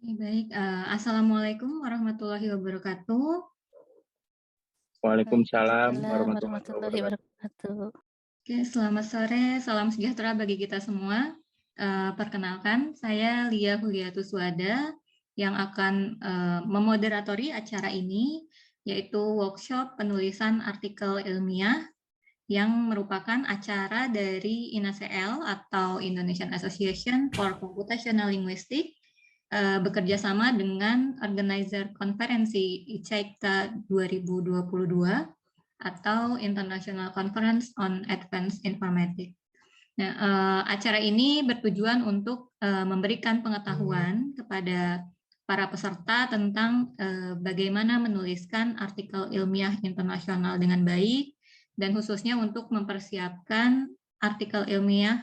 Baik, Assalamualaikum warahmatullahi wabarakatuh. Waalaikumsalam Waalaikumsalam warahmatullahi warahmatullahi wabarakatuh. wabarakatuh. Oke, selamat sore, salam sejahtera bagi kita semua. Perkenalkan, saya Lia Huliatus Wada yang akan memoderatori acara ini, yaitu workshop penulisan artikel ilmiah yang merupakan acara dari INACL atau Indonesian Association for Computational Linguistics bekerja sama dengan organizer konferensi ICAICTA 2022 atau International Conference on Advanced Informatics. Nah, acara ini bertujuan untuk memberikan pengetahuan kepada para peserta tentang bagaimana menuliskan artikel ilmiah internasional dengan baik, dan khususnya untuk mempersiapkan artikel ilmiah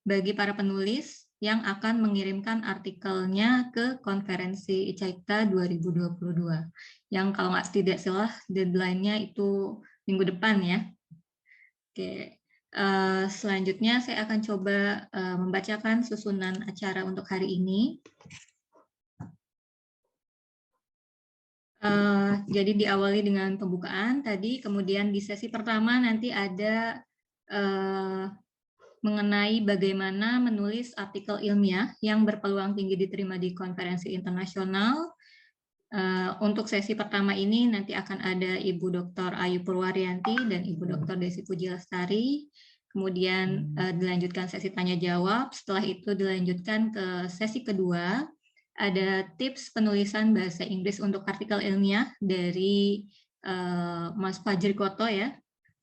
bagi para penulis yang akan mengirimkan artikelnya ke konferensi ICAICTA 2022. Yang kalau tidak salah deadline-nya itu minggu depan ya. Oke, selanjutnya saya akan coba membacakan susunan acara untuk hari ini. Jadi diawali dengan pembukaan tadi, kemudian di sesi pertama nanti ada mengenai bagaimana menulis artikel ilmiah yang berpeluang tinggi diterima di konferensi internasional. Untuk sesi pertama ini nanti akan ada Ibu Dr. Ayu Purwarianti dan Ibu Dr. Desi Puji Lestari. Kemudian dilanjutkan sesi tanya jawab. Setelah itu dilanjutkan ke sesi kedua. Ada tips penulisan bahasa Inggris untuk artikel ilmiah dari Mas Fajri Koto ya.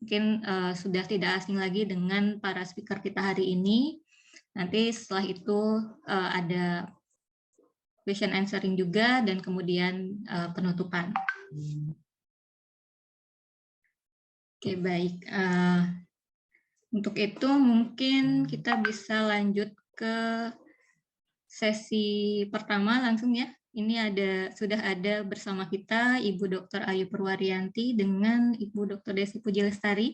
Mungkin sudah tidak asing lagi dengan para speaker kita hari ini. Nanti setelah itu ada question answering juga, dan kemudian penutupan. Oke, baik. Untuk itu mungkin kita bisa lanjut ke sesi pertama langsung ya. Ini sudah ada bersama kita Ibu Dr. Ayu Purwarianti dengan Ibu Dr. Desi Puji Lestari.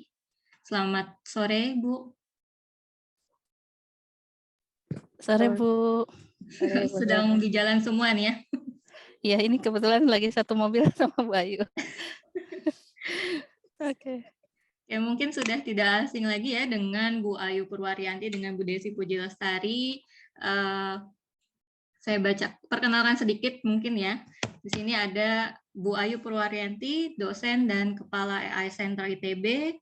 Selamat sore, Bu. Sore, Bu. Sedang di jalan semua nih ya. Ya, ini kebetulan lagi satu mobil sama Bu Ayu. Oke. Ya, mungkin sudah tidak asing lagi ya dengan Bu Ayu Purwarianti dengan Bu Desi Puji Lestari. Saya perkenalkan sedikit mungkin ya. Di sini ada Bu Ayu Purwarianti, dosen dan kepala AI Center ITB,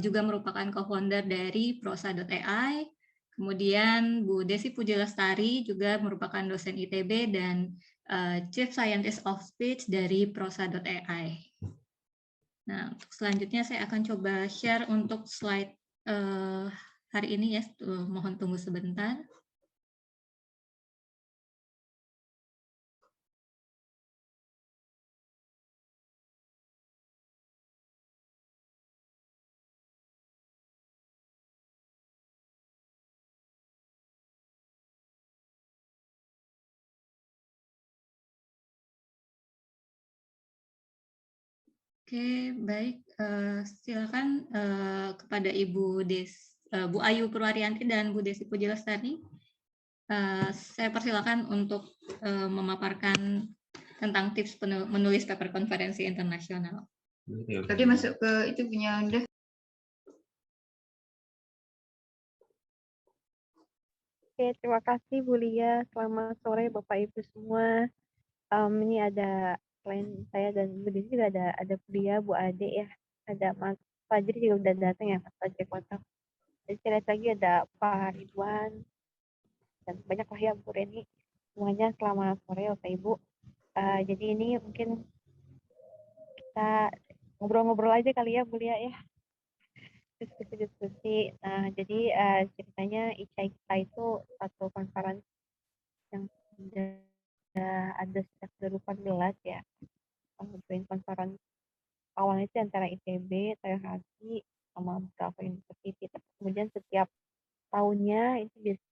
juga merupakan co-founder dari prosa.ai. Kemudian Bu Desi Puji Lestari juga merupakan dosen ITB dan Chief Scientist of Speech dari prosa.ai. Nah, untuk selanjutnya saya akan coba share untuk slide hari ini ya. Mohon tunggu sebentar. Oke, baik. Silakan kepada Bu Ayu Purwarianti dan Bu Desi Puji Lestari. Saya persilakan untuk memaparkan tentang tips menulis paper konferensi internasional. Tadi masuk ke itu punya Anda. Oke, terima kasih Bu Lia. Selamat sore Bapak Ibu semua. Ini ada selain saya dan Bu Desi juga ada Bu Lia, Bu Ade ya. Ada Mas Fajri juga udah datang ya, Mas Fajri Kotak. Dan saya lihat lagi ada Pak Ridwan dan banyak lah ya Bu Reni. Semuanya selamat sore Bapak Ibu. Jadi ini mungkin kita ngobrol-ngobrol aja kali ya Bu Lia ya. Diskusi. Nah, jadi ceritanya ICAICTA itu satu konferensi yang sudah ada sejak 2014 ya. Join konferensi awalnya itu antara ITB, THI, sama beberapa universitas. Kemudian setiap tahunnya itu biasa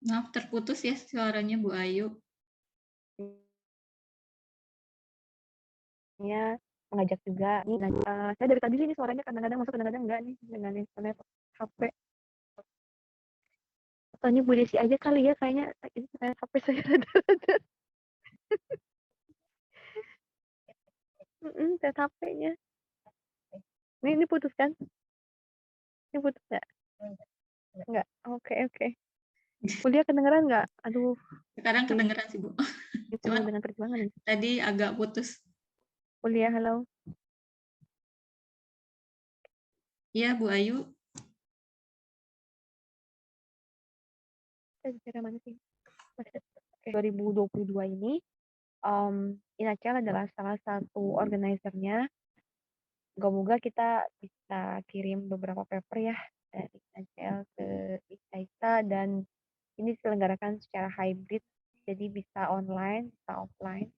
Maaf, terputus ya suaranya Bu Ayu. mengajak juga. Saya dari tadi ini suaranya kadang-kadang masuk, kadang-kadang enggak nih dengan internet HP. Atau ini Bu Desi aja kali ya, kayaknya internet HP saya rada-rada. Internet HP-nya. Ini putus kan? Ini putus nggak? Enggak. Oke. Kuliah kedengeran nggak? Aduh, Sekarang kedengeran sih, Bu. Cuma Cuman dengan perjuangan ini. tadi agak putus. Kuliah, halo. Iya, Bu Ayu. Saya bicara mana sih? Oke. 2022 ini, INACEL adalah salah satu organizer-nya. Moga-moga kita bisa kirim beberapa paper ya dari INACEL ke ICAITA, dan ini diselenggarakan secara hybrid, jadi bisa online, bisa offline.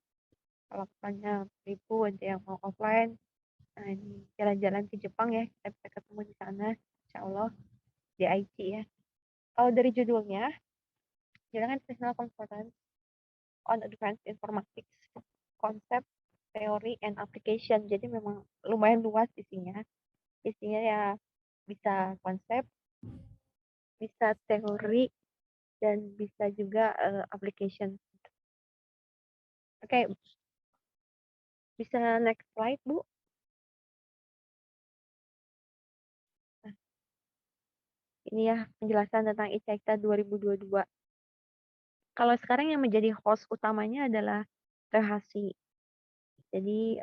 Kalau misalnya Ibu ada yang mau offline, nah ini jalan-jalan ke Jepang ya, kita bisa ketemu di sana, insya Allah di IT ya. Kalau dari judulnya International Conference on Advanced Informatics, Concept, Theory, and Application. Jadi memang lumayan luas isinya. Isinya ya bisa konsep, bisa teori, dan bisa juga application. Oke, bisa next slide, Bu. Nah, ini ya penjelasan tentang ICAITA 2022. Kalau sekarang yang menjadi host utamanya adalah Trehasi. Jadi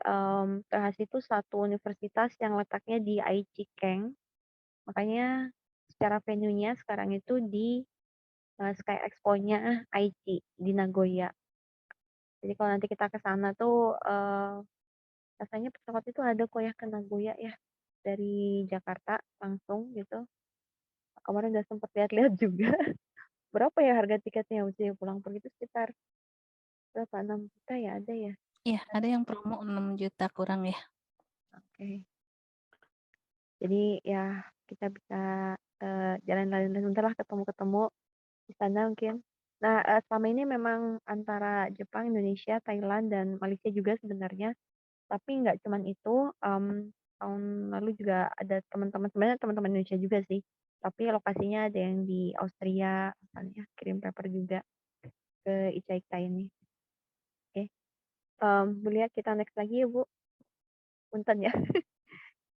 Trehasi itu satu universitas yang letaknya di Aichi Ken. Makanya secara venue-nya sekarang itu di Sky Expo-nya Aichi di Nagoya. Jadi kalau nanti kita ke sana tuh rasanya pesawat itu ada kok ya ke Nagoya ya dari Jakarta langsung gitu. Kemarin udah sempat lihat-lihat juga. Berapa ya harga tiketnya mesti pulang pergi itu sekitar berapa, 6 juta ya ada ya? Iya, ada yang promo 6 juta kurang ya. Oke. Jadi ya kita bisa jalan-jalan sebentar lah, ketemu-ketemu di sana mungkin. Nah, selama ini memang antara Jepang, Indonesia, Thailand, dan Malaysia juga sebenarnya. Tapi nggak cuman itu, tahun lalu juga ada teman-teman, sebenarnya teman-teman Indonesia juga sih. Tapi lokasinya ada yang di Austria, misalnya kirim paper juga ke ICAITA ini. Oke, Bu lihat kita next lagi ya Bu. Punten ya.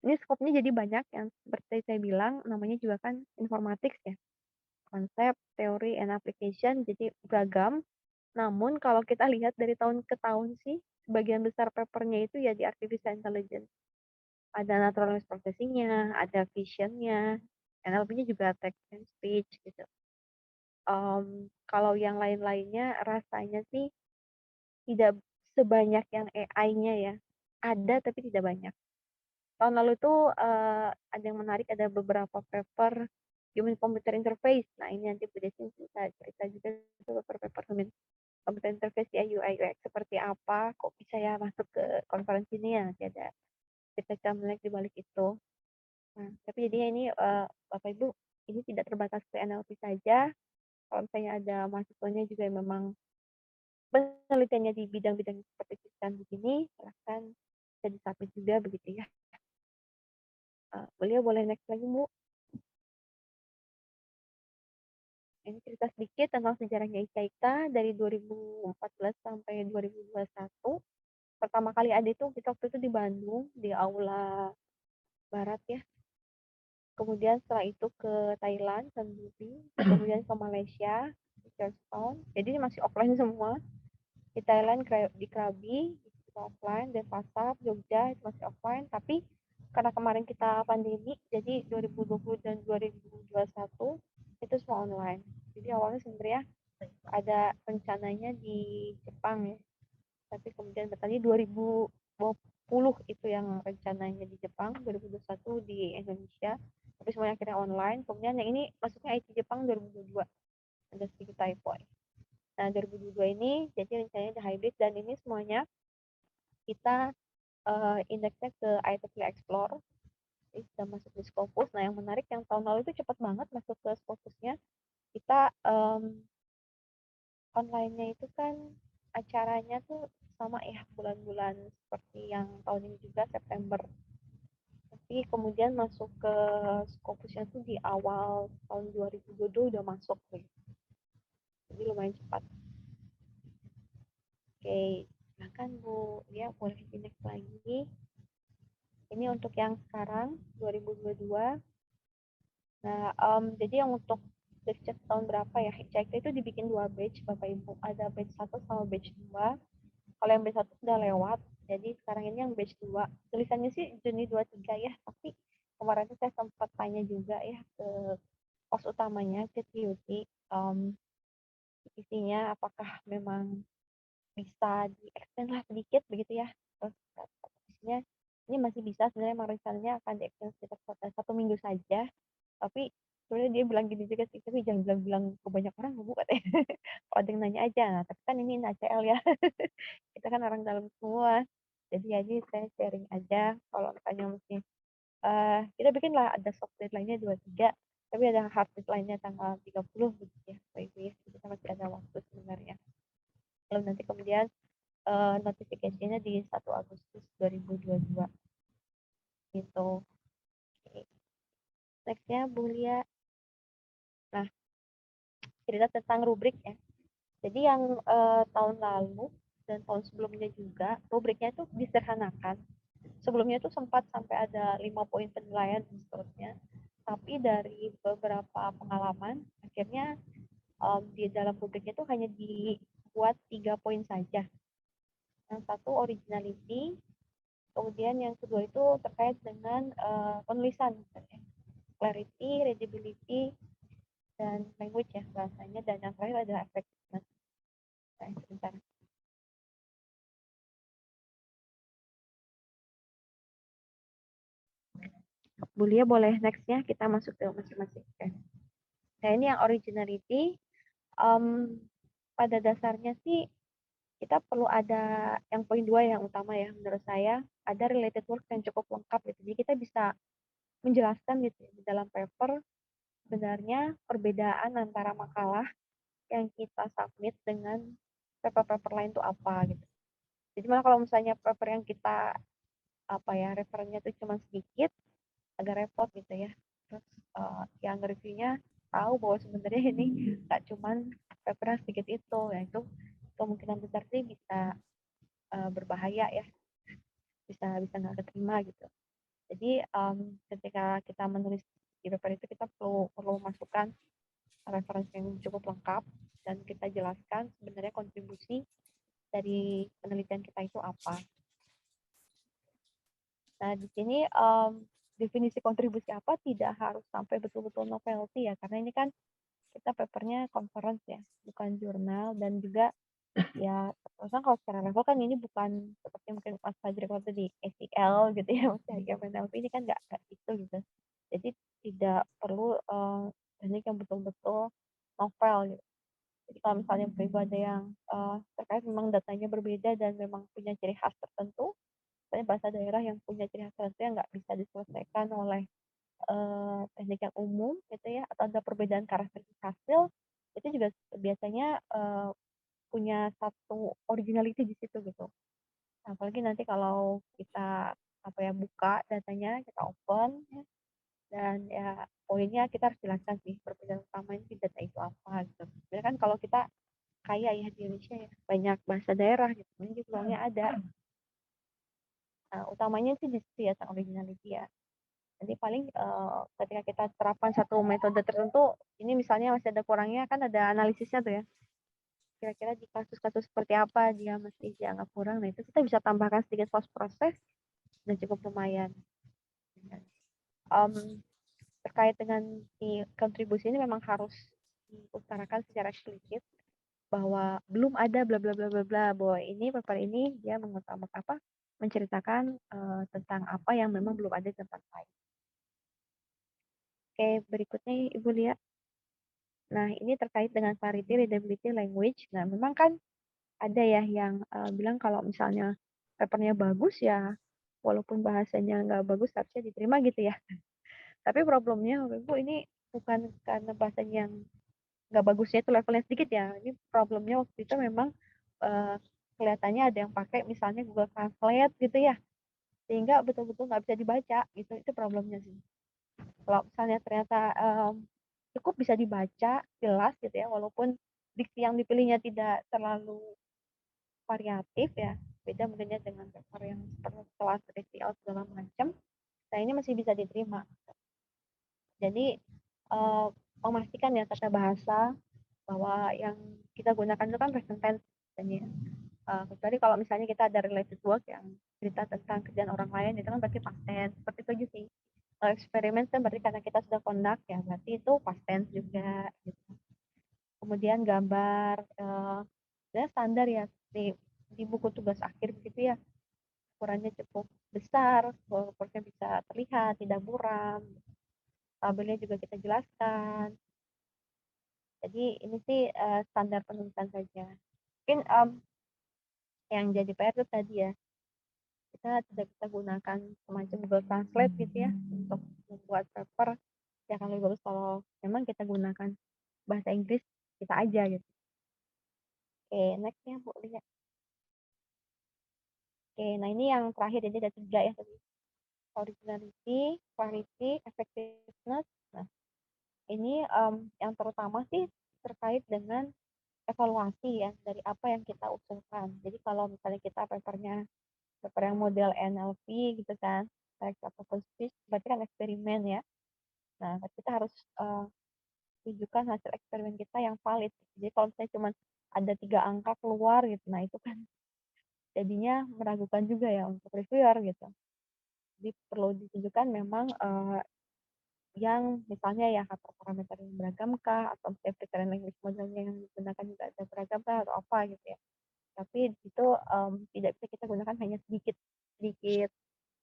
Ini skopnya jadi banyak yang seperti saya bilang, namanya juga kan informatics ya. Konsep, teori, and application, jadi beragam. Namun kalau kita lihat dari tahun ke tahun sih, sebagian besar papernya itu ya di artificial intelligence. Ada natural language processing-nya, ada vision-nya, NLP-nya juga text and speech gitu. Kalau yang lain-lainnya rasanya sih tidak sebanyak yang AI-nya ya. Ada tapi tidak banyak. Tahun lalu tuh ada yang menarik, ada beberapa paper human computer interface. Nah ini nanti Bu Desi bisa cerita juga paper human computer interface ya, UI UX seperti apa, kok bisa ya masuk ke konferensi ini ya, nanti ada cerita menarik di balik itu. Nah, tapi jadinya ini Bapak Ibu, ini tidak terbatas ke NLP saja. Kalau misalnya ada mahasiswanya juga yang memang penelitiannya di bidang-bidang seperti tulisan begini, silahkan bisa disubmit juga begitu ya. Beliau boleh next lagi Bu. Ini cerita sedikit tentang sejarahnya ICAITA dari 2014 sampai 2021. Pertama kali ada itu kita waktu itu di Bandung, di Aula Barat ya. Kemudian setelah itu ke Thailand, Sanbubi, kemudian ke Malaysia, di Charleston. Jadi ini masih offline semua. Di Thailand di Krabi itu offline, dan Pasar, Jogja itu masih offline. Tapi karena kemarin kita pandemi, jadi 2020 dan 2021 itu semua online. Jadi awalnya sebenarnya ada rencananya di Jepang ya, tapi kemudian tadi 2020 itu yang rencananya di Jepang, 2021 di Indonesia, tapi semuanya akhirnya online. Kemudian yang ini masuknya IT Jepang 2022, ada sedikit typo. Nah 2022 ini jadi rencananya ada hybrid, dan ini semuanya kita indeksnya ke IEEE Explore, sudah masuk di Scopus. Nah yang menarik yang tahun lalu itu cepat banget masuk ke Scopusnya. Kita online-nya itu kan acaranya tuh sama ya bulan-bulan seperti yang tahun ini juga September. Tapi kemudian masuk ke Scopusnya tuh di awal tahun 2022 udah masuk gitu. Jadi lumayan cepat. Oke, silakan Bu. Ya, boleh di next lagi. Ini untuk yang sekarang 2022. Nah, jadi yang untuk batch tahun berapa ya? HICAIK itu dibikin 2 batch Bapak Ibu. Ada batch 1 sama batch 2. Kalau yang batch 1 sudah lewat, jadi sekarang ini yang batch 2. Tulisannya sih Juni 23 ya, tapi kemarin itu saya sempat tanya juga ya ke pos utamanya, ke TUT, isinya apakah memang bisa di-extend lah sedikit begitu ya. Terus isinya ini masih bisa, sebenarnya emang rencananya akan di-extend sekitar 1 minggu saja, tapi sebenarnya dia bilang gini juga sih, tapi jangan bilang-bilang ke banyak orang Bu katanya. Kalau ada yang nanya aja, nah, tapi kan ini ACL ya. Kita kan orang dalam semua. Jadi saya sharing aja kalau misalnya mesti kita bikin lah ada soft deadline-nya 23, tapi ada hard deadline-nya tanggal 30 gitu ya. Baik, kita masih ada waktu sebenarnya. Lalu nanti kemudian notifikasinya di 1 Agustus 2022 gitu. Oke. Nextnya Bu Lia. Nah, cerita tentang rubrik ya. Jadi yang tahun lalu dan tahun sebelumnya juga rubriknya itu disederhanakan. Sebelumnya itu sempat sampai ada 5 poin penilaian dan seterusnya. Tapi dari beberapa pengalaman, akhirnya di dalam rubriknya itu hanya dibuat 3 poin saja. Yang satu originality, kemudian yang kedua itu terkait dengan penulisan, misalnya clarity, readability, dan language ya bahasanya, dan yang terakhir adalah effectiveness. Nah, sebentar. Bu Lia boleh next ya, kita masuk ke masing-masing. Nah ini yang originality, pada dasarnya sih kita perlu ada yang poin 2 yang utama ya menurut saya, ada related work yang cukup lengkap gitu. Jadi kita bisa menjelaskan gitu di dalam paper sebenarnya perbedaan antara makalah yang kita submit dengan paper-paper lain itu apa gitu. Jadi malah kalau misalnya paper yang kita referennya itu cuma sedikit, agak repot gitu ya. Terus yang reviewnya tahu bahwa sebenarnya ini nggak cuma paper yang sedikit itu, ya itu kemungkinan besar sih bisa berbahaya ya, bisa nggak keterima gitu. Jadi ketika kita menulis di paper itu kita perlu masukkan referensi yang cukup lengkap dan kita jelaskan sebenarnya kontribusi dari penelitian kita itu apa. Nah di sini definisi kontribusi apa tidak harus sampai betul-betul novelty ya, karena ini kan kita papernya conference ya, bukan jurnal, dan juga ya terusnya kalau secara level kan ini bukan seperti mungkin Mas Fajri waktu di ACL gitu ya, masih MNLP ini kan nggak itu gitu. Jadi tidak perlu teknik yang betul-betul novel gitu. Jadi kalau misalnya Ibu ada yang terkait memang datanya berbeda dan memang punya ciri khas tertentu, misalnya bahasa daerah yang punya ciri khas tertentu yang nggak bisa diselesaikan oleh teknik yang umum gitu ya, atau ada perbedaan karakteristik hasil, itu juga biasanya punya satu originality di situ gitu. Nah, apalagi nanti kalau kita buka datanya, kita open ya, dan ya poinnya kita harus jelaskan sih perbedaan utamanya di data itu apa gitu. Sebenarnya kan kalau kita kaya ya di Indonesia ya, banyak bahasa daerah gitu, ini peluangnya ada. Nah, utamanya sih di situ ya, originality ya. Jadi paling ketika kita terapkan satu metode tertentu, ini misalnya masih ada kurangnya, kan ada analisisnya tuh ya. Kira-kira di kasus-kasus seperti apa dia masih dianggap kurang. Nah itu kita bisa tambahkan sedikit post proses dan cukup lumayan. Terkait dengan di kontribusi ini memang harus diutarakan secara eksplisit bahwa belum ada bla bla bla bla bla, bahwa ini paper ini dia mengutamakan menceritakan tentang apa yang memang belum ada di tempat lain. Oke, berikutnya Ibu Lia. Nah, ini terkait dengan clarity, readability, language. Nah, memang kan ada ya yang bilang kalau misalnya papernya bagus ya, walaupun bahasanya nggak bagus harusnya diterima gitu ya. Tapi problemnya, Ibu, ini bukan karena bahasanya yang nggak bagusnya itu levelnya sedikit ya. Ini problemnya waktu itu memang kelihatannya ada yang pakai misalnya Google Translate gitu ya, sehingga betul-betul nggak bisa dibaca gitu, itu problemnya sih. Kalau misalnya ternyata cukup bisa dibaca jelas gitu ya, walaupun diksi yang dipilihnya tidak terlalu variatif ya, beda mungkinnya dengan paper yang penuh kelas ACL segala macam, nah ini masih bisa diterima. Jadi memastikan ya tata bahasa bahwa yang kita gunakan itu kan present tense ya. Kecuali kalau misalnya kita ada related work yang cerita tentang kerjaan orang lain, itu kan berarti past tense, seperti itu aja sih. Eksperimen kan berarti karena kita sudah conduct ya, berarti itu past tense juga gitu. Kemudian gambar standar ya di buku tugas akhir begitu ya, ukurannya cukup besar, workboardnya bisa terlihat, tidak buram, tabelnya juga kita jelaskan. Jadi ini sih standar penulisan saja. Mungkin yang jadi PR itu tadi ya, kita tidak bisa gunakan semacam Google Translate gitu ya untuk membuat paper. Ya kan lebih bagus kalau memang kita gunakan bahasa Inggris kita aja gitu. Oke, nextnya Bu lihat. Oke, nah ini yang terakhir, jadi ada 3 ya tadi. Originality, clarity, effectiveness. Nah, ini yang terutama sih terkait dengan evaluasi ya dari apa yang kita usulkan. Jadi kalau misalnya kita paper yang model NLP gitu kan, Example Speech, berarti kan eksperimen ya. Nah, kita harus tunjukkan hasil eksperimen kita yang valid. Jadi kalau misalnya cuma ada 3 angka keluar gitu, nah itu kan jadinya meragukan juga ya untuk reviewer gitu. Jadi perlu ditunjukkan memang yang misalnya ya atau parameter yang beragam kah, atau different language modelnya yang digunakan juga ada beragam kah atau apa gitu ya. Tapi itu tidak bisa kita gunakan hanya sedikit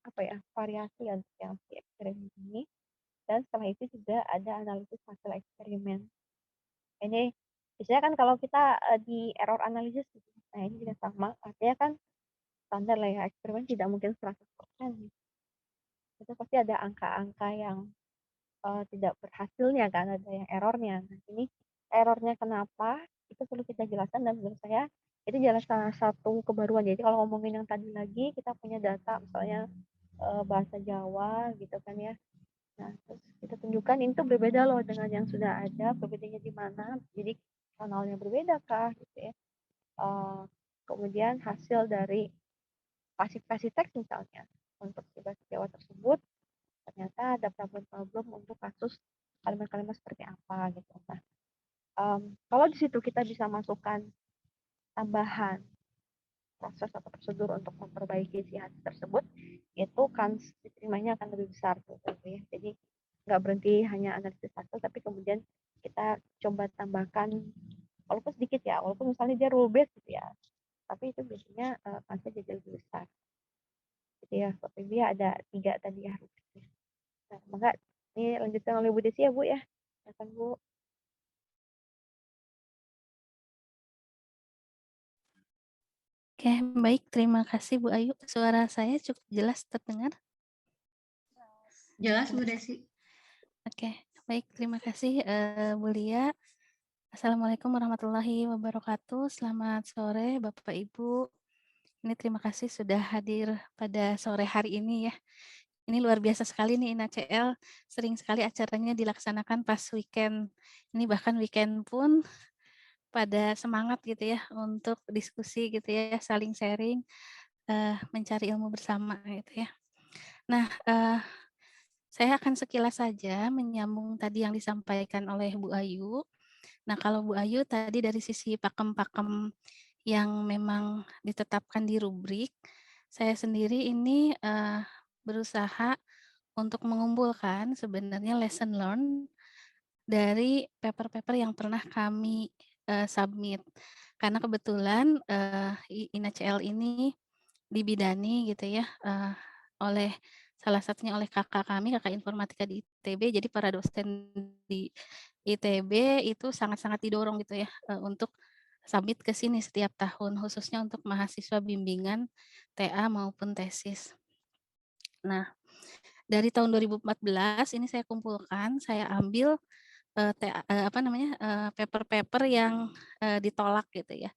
apa ya variasi untuk yang si eksperimen ini. Dan setelah itu juga ada analisis hasil eksperimen. Ini biasanya kan kalau kita di error analysis, nah ini juga sama, artinya kan standar lah ya, eksperimen tidak mungkin 100%. Itu pasti ada angka-angka yang tidak berhasilnya kan, ada yang errornya. Nah ini errornya kenapa, itu perlu kita jelaskan, dan menurut saya itu jelas salah satu kebaruan. Jadi kalau ngomongin yang tadi lagi, kita punya data misalnya bahasa Jawa gitu kan ya. Nah, terus kita tunjukkan ini tuh berbeda loh dengan yang sudah ada, perbedaannya di mana, jadi kanalnya berbeda kah gitu ya. Kemudian hasil dari klasifikasi teks misalnya untuk bahasa Jawa tersebut, ternyata ada problem-problem untuk kasus kalimat-kalimat seperti apa gitu. Nah, kalau di situ kita bisa masukkan tambahan proses atau prosedur untuk memperbaiki si hasil tersebut, itu kan diterimanya akan lebih besar gitu ya. Jadi nggak berhenti hanya analisis hasil, tapi kemudian kita coba tambahkan walaupun sedikit ya, walaupun misalnya dia rule based gitu ya, tapi itu biasanya kansnya jadi lebih besar. Jadi ya, seperti dia ada 3 tadi ya. Nah, maka ini lanjutkan oleh Bu Desi ya Bu ya. Silakan Bu. Oke, baik. Terima kasih Bu Ayu. Suara saya cukup jelas terdengar? Jelas Bu Desi. Oke, baik. Terima kasih Bu Lia. Assalamualaikum warahmatullahi wabarakatuh. Selamat sore Bapak Ibu. Ini terima kasih sudah hadir pada sore hari ini ya. Ini luar biasa sekali nih INACL, sering sekali acaranya dilaksanakan pas weekend. Ini bahkan weekend pun pada semangat gitu ya untuk diskusi gitu ya, saling sharing, mencari ilmu bersama gitu ya. Nah, saya akan sekilas saja menyambung tadi yang disampaikan oleh Bu Ayu. Nah, kalau Bu Ayu tadi dari sisi pakem-pakem yang memang ditetapkan di rubrik, saya sendiri ini berusaha untuk mengumpulkan sebenarnya lesson learned dari paper-paper yang pernah kami submit. Karena kebetulan INACL ini dibidani gitu ya oleh salah satunya oleh kakak kami, kakak informatika di ITB. Jadi para dosen di ITB itu sangat-sangat didorong gitu ya untuk submit ke sini setiap tahun, khususnya untuk mahasiswa bimbingan TA maupun tesis. Nah, dari tahun 2014 ini saya kumpulkan, saya ambil paper-paper yang ditolak gitu ya.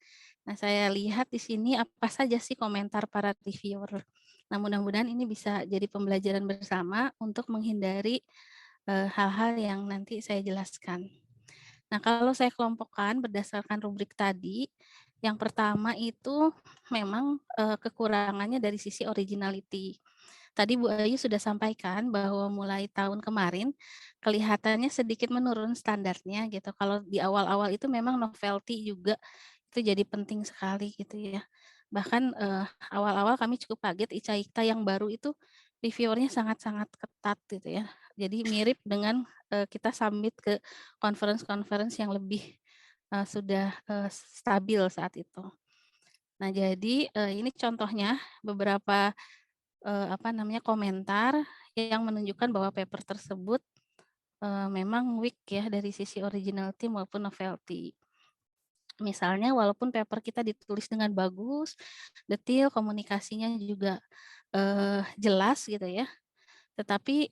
Nah, saya lihat di sini apa saja sih komentar para reviewer. Nah, mudah-mudahan ini bisa jadi pembelajaran bersama untuk menghindari hal-hal yang nanti saya jelaskan. Nah, kalau saya kelompokkan berdasarkan rubrik tadi, yang pertama itu memang kekurangannya dari sisi originality. Tadi Bu Ayu sudah sampaikan bahwa mulai tahun kemarin kelihatannya sedikit menurun standarnya gitu. Kalau di awal-awal itu memang novelty juga itu jadi penting sekali gitu ya. Bahkan awal-awal kami cukup kaget Ica-Ita yang baru itu reviewernya sangat-sangat ketat gitu ya. Jadi mirip dengan kita submit ke conference-conference yang lebih sudah stabil saat itu. Nah, jadi ini contohnya beberapa komentar yang menunjukkan bahwa paper tersebut memang weak ya dari sisi originality maupun novelty. Misalnya walaupun paper kita ditulis dengan bagus, detail, komunikasinya juga jelas gitu ya, tetapi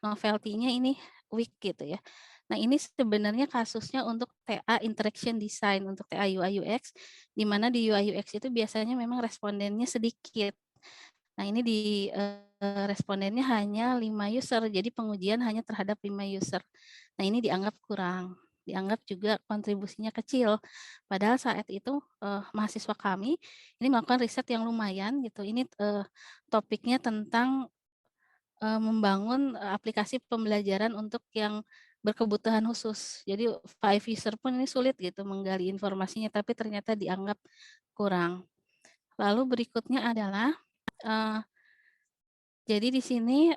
novelty-nya ini weak gitu ya. Nah, ini sebenarnya kasusnya untuk TA Interaction Design, untuk TA UI UX, di mana di UI UX itu biasanya memang respondennya sedikit. Nah, ini di respondennya hanya 5 user, jadi pengujian hanya terhadap 5 user. Nah, ini dianggap kurang, dianggap juga kontribusinya kecil. Padahal saat itu mahasiswa kami ini melakukan riset yang lumayan gitu. Ini topiknya tentang membangun aplikasi pembelajaran untuk yang berkebutuhan khusus. Jadi 5 user pun ini sulit gitu menggali informasinya, tapi ternyata dianggap kurang. Lalu berikutnya adalah jadi di sini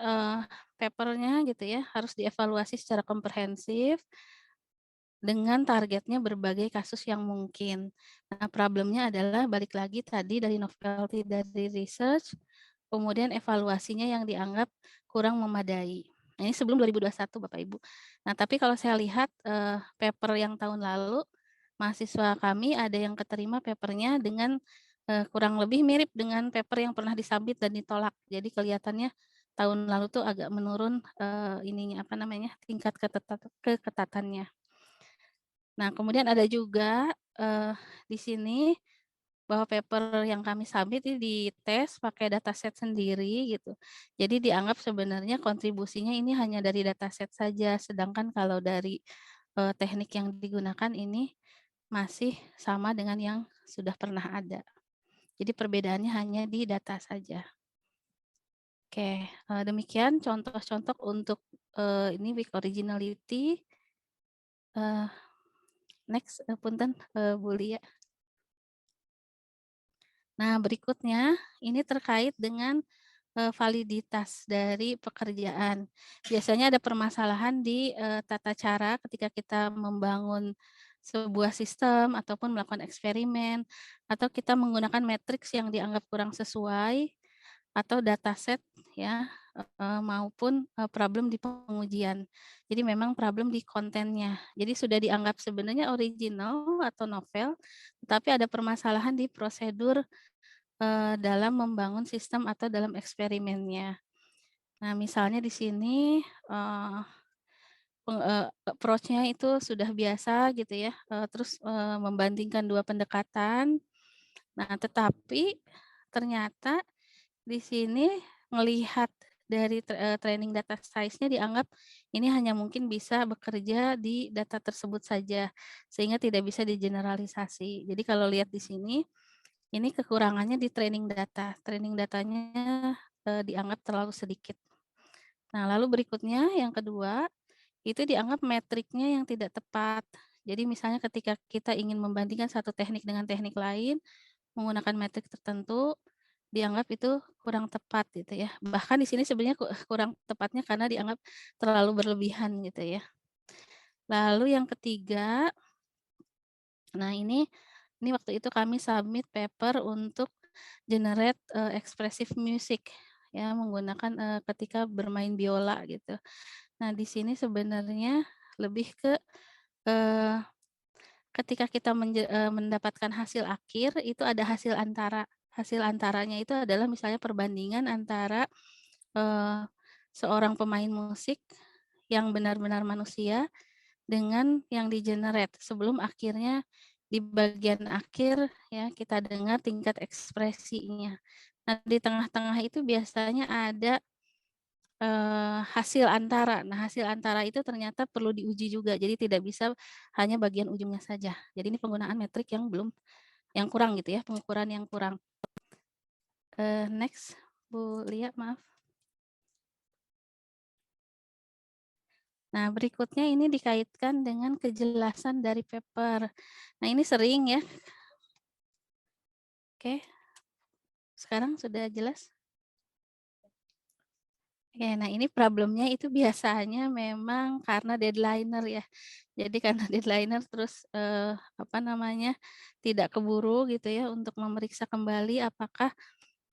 papernya gitu ya harus dievaluasi secara komprehensif dengan targetnya berbagai kasus yang mungkin. Nah, problemnya adalah balik lagi tadi dari novelty dari research, kemudian evaluasinya yang dianggap kurang memadai. Nah, ini sebelum 2021 Bapak Ibu. Nah, tapi kalau saya lihat paper yang tahun lalu, mahasiswa kami ada yang keterima papernya dengan kurang lebih mirip dengan paper yang pernah disubmit dan ditolak. Jadi kelihatannya tahun lalu tuh agak menurun tingkat keketatannya. Nah, kemudian ada juga di sini bahwa paper yang kami submit ini dites pakai dataset sendiri gitu. Jadi dianggap sebenarnya kontribusinya ini hanya dari dataset saja, sedangkan kalau dari teknik yang digunakan ini masih sama dengan yang sudah pernah ada. Jadi perbedaannya hanya di data saja. Oke, demikian contoh-contoh untuk ini weak originality. Next, punten Bu Lia. Nah, berikutnya ini terkait dengan validitas dari pekerjaan. Biasanya ada permasalahan di tata cara ketika kita membangun sebuah sistem ataupun melakukan eksperimen atau kita menggunakan matriks yang dianggap kurang sesuai atau dataset ya maupun problem di pengujian. Jadi memang problem di kontennya. Jadi sudah dianggap sebenarnya original atau novel, tetapi ada permasalahan di prosedur dalam membangun sistem atau dalam eksperimennya. Nah, misalnya di sini approach-nya itu sudah biasa gitu ya, terus membandingkan 2 pendekatan. Nah, tetapi ternyata di sini melihat dari training data size-nya dianggap ini hanya mungkin bisa bekerja di data tersebut saja, sehingga tidak bisa digeneralisasi. Jadi kalau lihat di sini, ini kekurangannya di training data. Training datanya dianggap terlalu sedikit. Nah, lalu berikutnya yang kedua, itu dianggap metriknya yang tidak tepat. Jadi misalnya ketika kita ingin membandingkan satu teknik dengan teknik lain, menggunakan metrik tertentu, dianggap itu kurang tepat gitu ya. Bahkan di sini sebenarnya kurang tepatnya karena dianggap terlalu berlebihan gitu ya. Lalu yang ketiga, nah ini waktu itu kami submit paper untuk generate expressive music ya menggunakan ketika bermain biola gitu. Nah, di sini sebenarnya lebih ke ketika kita mendapatkan hasil akhir itu ada hasil antara. Hasil antaranya itu adalah misalnya perbandingan antara seorang pemain musik yang benar-benar manusia dengan yang di-generate sebelum akhirnya di bagian akhir ya kita dengar tingkat ekspresinya. Nah, di tengah-tengah itu biasanya ada hasil antara. Nah, hasil antara itu ternyata perlu diuji juga. Jadi tidak bisa hanya bagian ujungnya saja. Jadi ini penggunaan metrik yang kurang gitu ya, pengukuran yang kurang. Next, Bu Lia, maaf. Nah, berikutnya ini dikaitkan dengan kejelasan dari paper. Nah, ini sering ya. Oke. Sekarang sudah jelas? Oke, nah ini problemnya itu biasanya memang karena deadliner ya. Jadi karena deadliner terus tidak keburu gitu ya untuk memeriksa kembali apakah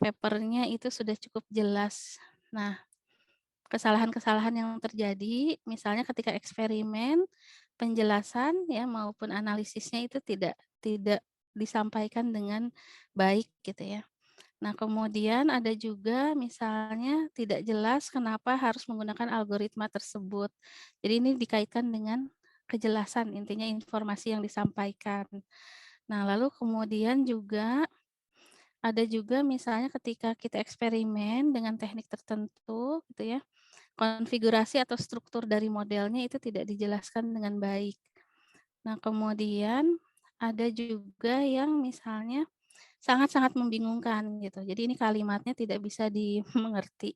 papernya itu sudah cukup jelas. Nah, kesalahan-kesalahan yang terjadi misalnya ketika eksperimen, penjelasan ya maupun analisisnya itu tidak disampaikan dengan baik gitu ya. Nah, kemudian ada juga misalnya tidak jelas kenapa harus menggunakan algoritma tersebut. Jadi ini dikaitkan dengan kejelasan, intinya informasi yang disampaikan. Nah, lalu kemudian juga ada juga misalnya ketika kita eksperimen dengan teknik tertentu gitu ya, konfigurasi atau struktur dari modelnya itu tidak dijelaskan dengan baik. Nah, kemudian ada juga yang misalnya sangat-sangat membingungkan gitu. Jadi ini kalimatnya tidak bisa dimengerti.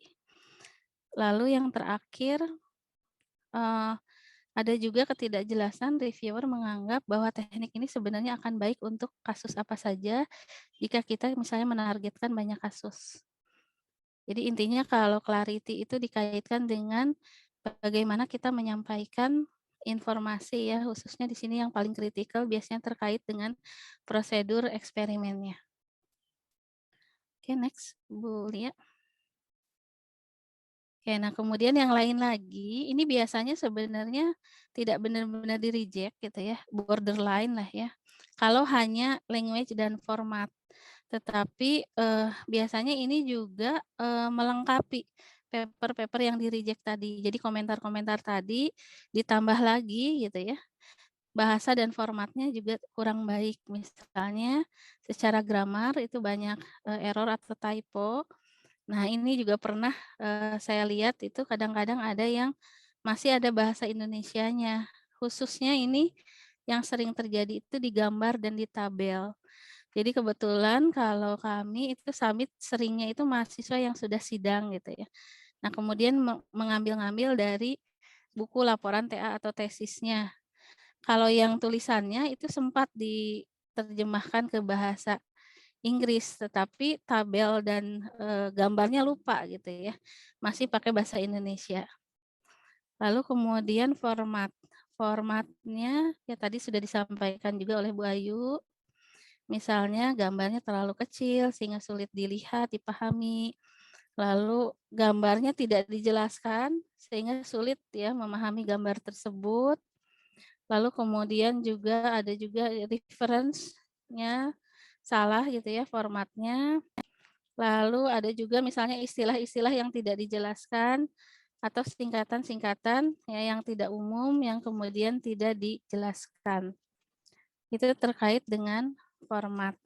Lalu yang terakhir, ada juga ketidakjelasan reviewer menganggap bahwa teknik ini sebenarnya akan baik untuk kasus apa saja jika kita misalnya menargetkan banyak kasus. Jadi intinya kalau clarity itu dikaitkan dengan bagaimana kita menyampaikan informasi ya, khususnya di sini yang paling kritikal biasanya terkait dengan prosedur eksperimennya. Oke, next, Bu Lia. Oke, nah kemudian yang lain lagi, ini biasanya sebenarnya tidak benar-benar di-reject gitu ya, borderline lah ya. Kalau hanya language dan format. Tetapi biasanya ini juga melengkapi paper-paper yang di-reject tadi. Jadi komentar-komentar tadi ditambah lagi gitu ya. Bahasa dan formatnya juga kurang baik. Misalnya secara grammar itu banyak error atau typo. Nah, ini juga pernah saya lihat itu kadang-kadang ada yang masih ada bahasa Indonesianya. Khususnya ini yang sering terjadi itu di gambar dan di tabel. Jadi kebetulan kalau kami itu summit seringnya itu mahasiswa yang sudah sidang gitu ya. Nah, kemudian mengambil-ngambil dari buku laporan TA atau tesisnya. Kalau yang tulisannya itu sempat diterjemahkan ke bahasa Inggris, tetapi tabel dan gambarnya lupa gitu ya. Masih pakai bahasa Indonesia. Lalu kemudian formatnya ya tadi sudah disampaikan juga oleh Bu Ayu. Misalnya gambarnya terlalu kecil sehingga sulit dilihat, dipahami. Lalu gambarnya tidak dijelaskan sehingga sulit ya memahami gambar tersebut. Lalu kemudian juga ada juga reference-nya salah gitu ya formatnya. Lalu ada juga misalnya istilah-istilah yang tidak dijelaskan atau singkatan-singkatan ya yang tidak umum yang kemudian tidak dijelaskan. Itu terkait dengan format.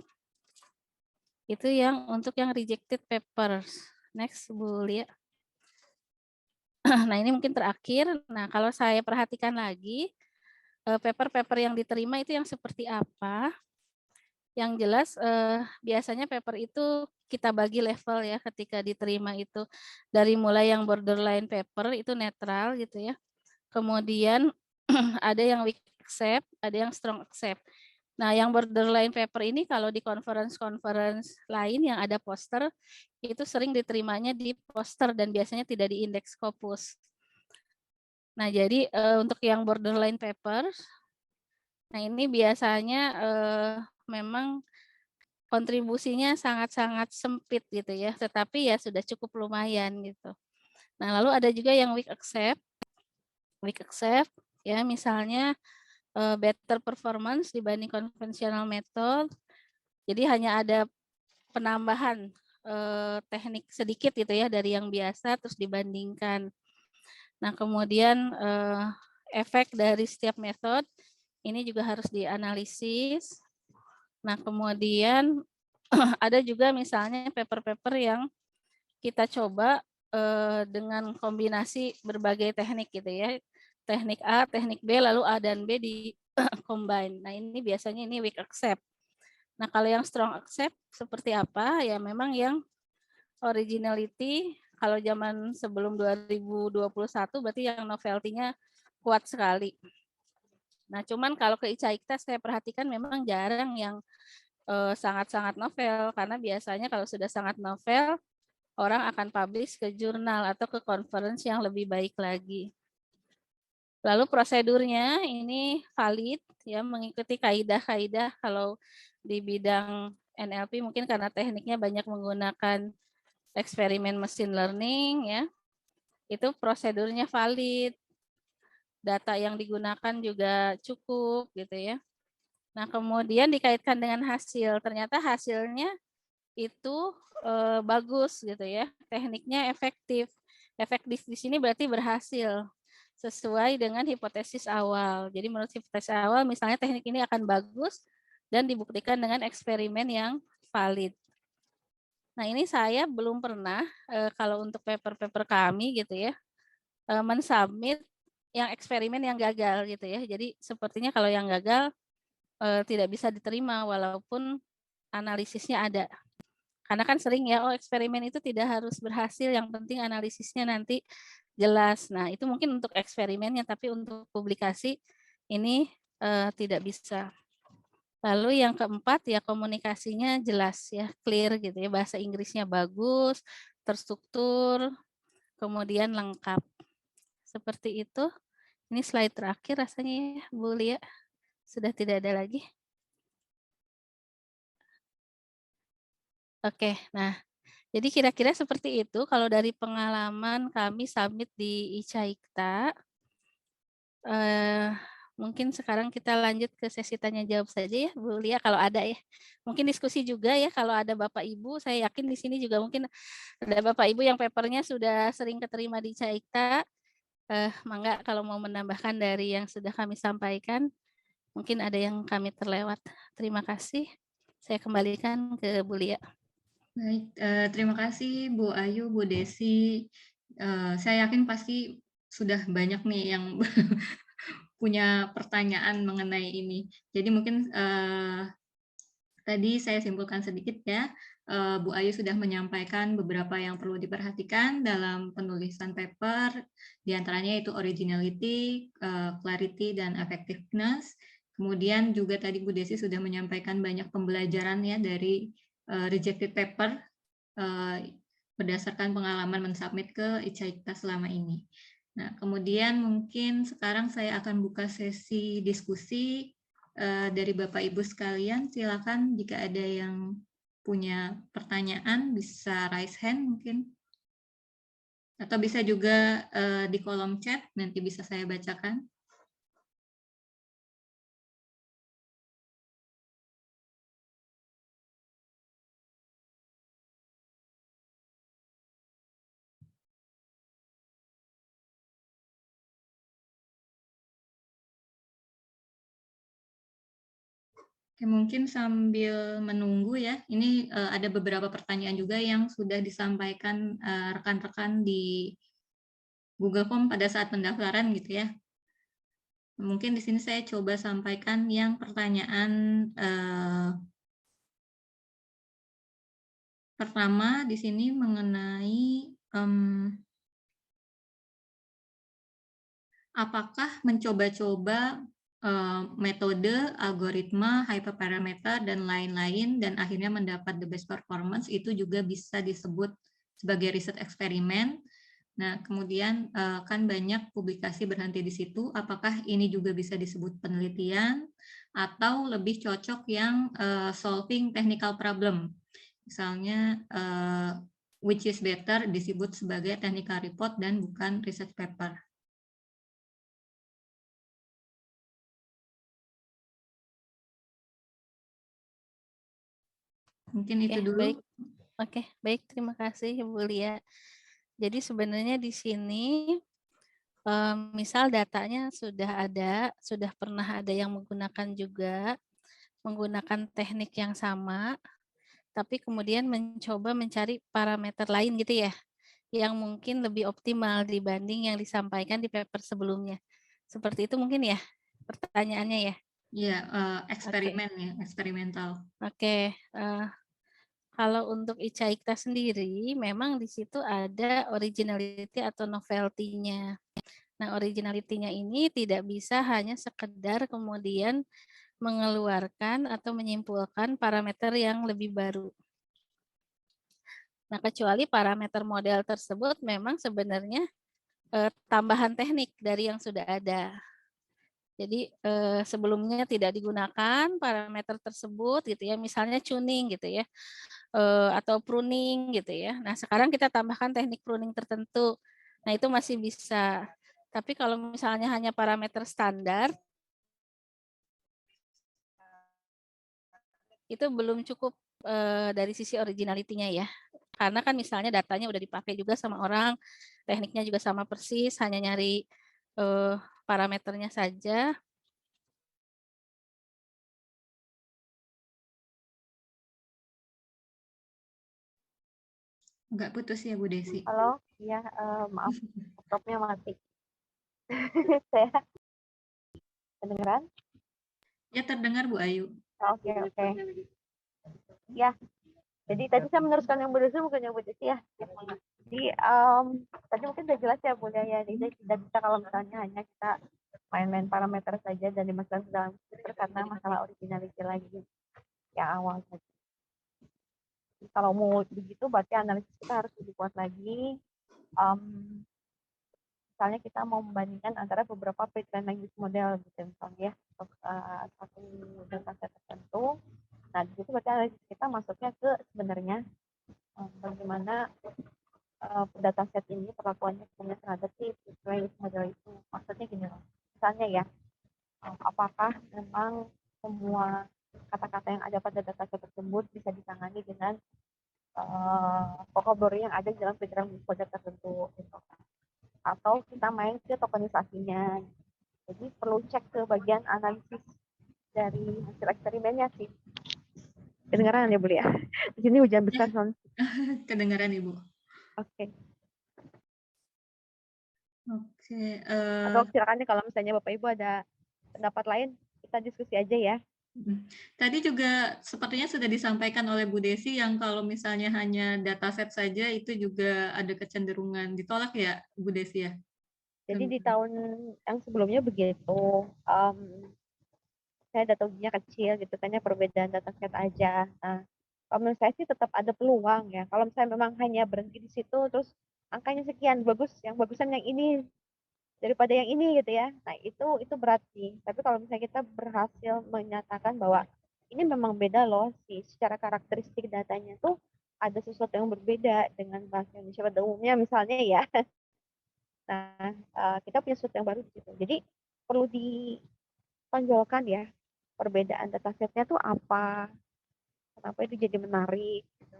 Itu yang untuk yang rejected papers. Next, Bu Lia. Nah, ini mungkin terakhir. Nah, kalau saya perhatikan lagi, paper-paper yang diterima itu yang seperti apa? Yang jelas biasanya paper itu kita bagi level ya ketika diterima itu. Dari mulai yang borderline paper itu netral gitu ya. Kemudian ada yang weak accept, ada yang strong accept. Nah, yang borderline paper ini kalau di conference lain yang ada poster, itu sering diterimanya di poster dan biasanya tidak di indeks Scopus. Nah, jadi untuk yang borderline paper, nah ini biasanya memang kontribusinya sangat-sangat sempit gitu ya, tetapi ya sudah cukup lumayan gitu. Nah, lalu ada juga yang weak accept ya misalnya better performance dibanding konvensional method. Jadi hanya ada penambahan teknik sedikit gitu ya dari yang biasa terus dibandingkan. Nah, kemudian efek dari setiap metode ini juga harus dianalisis. Nah, kemudian ada juga misalnya paper-paper yang kita coba dengan kombinasi berbagai teknik gitu ya. Teknik A, teknik B, lalu A dan B di combine. Nah, ini biasanya ini weak accept. Nah, kalau yang strong accept seperti apa? Ya memang yang originality kalau zaman sebelum 2021 berarti yang novelty-nya kuat sekali. Nah, cuman kalau ke ICAIKTA saya perhatikan memang jarang yang sangat-sangat novel, karena biasanya kalau sudah sangat novel, orang akan publish ke jurnal atau ke conference yang lebih baik lagi. Lalu prosedurnya ini valid, ya, mengikuti kaidah-kaidah. Kalau di bidang NLP mungkin karena tekniknya banyak menggunakan eksperimen machine learning, ya, itu prosedurnya valid. Data yang digunakan juga cukup gitu ya. Nah, kemudian dikaitkan dengan hasil. Ternyata hasilnya itu bagus gitu ya. Tekniknya efektif. Efektif di sini berarti berhasil sesuai dengan hipotesis awal. Jadi menurut hipotesis awal misalnya teknik ini akan bagus dan dibuktikan dengan eksperimen yang valid. Nah, ini saya belum pernah kalau untuk paper-paper kami gitu ya mensubmit yang eksperimen yang gagal gitu ya. Jadi sepertinya kalau yang gagal tidak bisa diterima walaupun analisisnya ada. Karena kan sering ya, oh eksperimen itu tidak harus berhasil, yang penting analisisnya nanti jelas. Nah, itu mungkin untuk eksperimennya, tapi untuk publikasi ini tidak bisa. Lalu yang keempat ya komunikasinya jelas ya, clear gitu ya, bahasa Inggrisnya bagus, terstruktur, kemudian lengkap. Seperti itu. Ini slide terakhir rasanya ya, Bu Lia. Sudah tidak ada lagi. Oke, nah jadi kira-kira seperti itu kalau dari pengalaman kami submit di ICAIKTA. Mungkin sekarang kita lanjut ke sesi tanya jawab saja ya Bu Lia kalau ada ya. Mungkin diskusi juga ya kalau ada Bapak Ibu, saya yakin di sini juga mungkin ada Bapak Ibu yang papernya sudah sering keterima di ICAIKTA. Mangga kalau mau menambahkan dari yang sudah kami sampaikan, mungkin ada yang kami terlewat. Terima kasih. Saya kembalikan ke Bu Lia. Baik, terima kasih Bu Ayu, Bu Desi. Saya yakin pasti sudah banyak nih yang punya pertanyaan mengenai ini. Jadi mungkin tadi saya simpulkan sedikit ya, Bu Ayu sudah menyampaikan beberapa yang perlu diperhatikan dalam penulisan paper, diantaranya itu originality, clarity, dan effectiveness. Kemudian juga tadi Bu Desi sudah menyampaikan banyak pembelajaran ya dari rejected paper berdasarkan pengalaman mensubmit ke ICAIKTA selama ini. Nah, kemudian mungkin sekarang saya akan buka sesi diskusi dari Bapak Ibu sekalian. Silakan jika ada yang punya pertanyaan bisa raise hand mungkin. Atau bisa juga di kolom chat, nanti bisa saya bacakan. Oke, mungkin sambil menunggu ya, ini ada beberapa pertanyaan juga yang sudah disampaikan rekan-rekan di Google Form pada saat pendaftaran gitu ya. Mungkin di sini saya coba sampaikan yang pertanyaan pertama di sini mengenai apakah mencoba-coba metode, algoritma, hyperparameter, dan lain-lain, dan akhirnya mendapat the best performance, itu juga bisa disebut sebagai riset eksperimen. Nah, kemudian kan banyak publikasi berhenti di situ, apakah ini juga bisa disebut penelitian, atau lebih cocok yang solving technical problem. Misalnya, which is better disebut sebagai technical report dan bukan research paper. Mungkin itu dulu. Baik. Oke, baik. Terima kasih Bu Lia. Jadi sebenarnya di sini misal datanya sudah ada, sudah pernah ada yang menggunakan juga. menggunakan teknik yang sama, tapi kemudian mencoba mencari parameter lain gitu ya, yang mungkin lebih optimal dibanding yang disampaikan di paper sebelumnya. Seperti itu mungkin ya pertanyaannya ya? Iya, eksperimen ya, eksperimental. Oke, kalau untuk Icaikta sendiri, memang di situ ada originality atau novelty-nya. Nah, originality-nya ini tidak bisa hanya sekedar kemudian mengeluarkan atau menyimpulkan parameter yang lebih baru. Nah, kecuali parameter model tersebut memang sebenarnya tambahan teknik dari yang sudah ada. Jadi sebelumnya tidak digunakan parameter tersebut gitu ya, misalnya tuning gitu ya, atau pruning gitu ya. Nah sekarang kita tambahkan teknik pruning tertentu. Nah itu masih bisa. Tapi kalau misalnya hanya parameter standar, itu belum cukup dari sisi originality-nya ya. Karena kan misalnya datanya udah dipakai juga sama orang, tekniknya juga sama persis, hanya nyari parameternya saja. Nggak putus ya Bu Desi? Halo, ya maaf, laptopnya mati. Saya kedengeran? Ya terdengar Bu Ayu. Oke, oke. Ya, jadi tadi saya meneruskan yang Bu Desi, bukan yang Bu Desi ya. Jadi tadi mungkin sudah jelas ya Bu ya. Jadi tidak bisa kalau misalnya hanya kita main-main parameter saja dan dimasukkan ke dalam filter karena masalah originality lagi yang awal tadi. Kalau mau begitu berarti analisis kita harus lebih kuat lagi. Misalnya kita mau membandingkan antara beberapa pre-trained language model gitu misalnya ya, untuk satu dataset tertentu. Nah di situ berarti analisis kita masuknya ke sebenarnya bagaimana dataset ini perlakuannya terhadap si language model itu. Maksudnya gini loh, misalnya ya, apakah memang semua kata-kata yang ada pada dataset tersebut bisa ditangani dengan vocabulary yang ada di dalam pre-trained language model tertentu gitu. Atau kita main ke tokenisasinya. Jadi perlu cek ke bagian analisis dari hasil eksperimennya sih. Kedengaran ya Bu ya? Di sini hujan besar soalnya. Kedengaran Ibu. Oke. Oke. Atau silakan nih kalau misalnya Bapak Ibu ada pendapat lain, kita diskusi aja ya. Tadi juga sepertinya sudah disampaikan oleh Bu Desi yang kalau misalnya hanya dataset saja itu juga ada kecenderungan ditolak ya Bu Desi ya? Jadi di tahun yang sebelumnya begitu, saya data ujinya kecil gitu kan ya, perbedaan dataset aja. Nah, kalau menurut saya sih tetap ada peluang ya. Kalau misalnya memang hanya berhenti di situ, terus angkanya sekian bagus, yang bagusan yang ini daripada yang ini gitu ya. Nah, itu berat sih. Tapi kalau misalnya kita berhasil menyatakan bahwa ini memang beda loh sih secara karakteristik datanya tuh ada sesuatu yang berbeda dengan bahasa Indonesia pada umumnya misalnya ya. Nah, kita punya sesuatu yang baru gitu. Jadi perlu ditonjolkan ya perbedaan datasetnya tuh apa, kenapa itu jadi menarik. Gitu.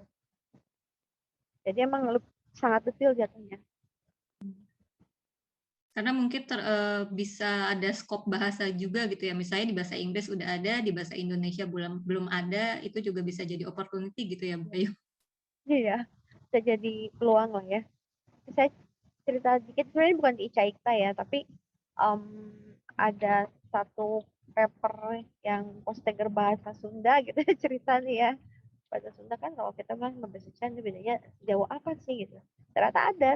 Jadi emang sangat detail jatuhnya. Karena mungkin bisa ada skop bahasa juga gitu ya. Misalnya di bahasa Inggris udah ada, di bahasa Indonesia belum ada, itu juga bisa jadi opportunity gitu ya Bu Ayu. Iya, bisa jadi peluang lah ya. Saya cerita dikit, sebenarnya bukan di Icaikta ya, tapi ada satu paper yang posteger bahasa Sunda gitu cerita nih ya. Bahasa Sunda kan kalau kita bilang bahasa Sunda bedanya sejauh apa sih gitu. Ternyata ada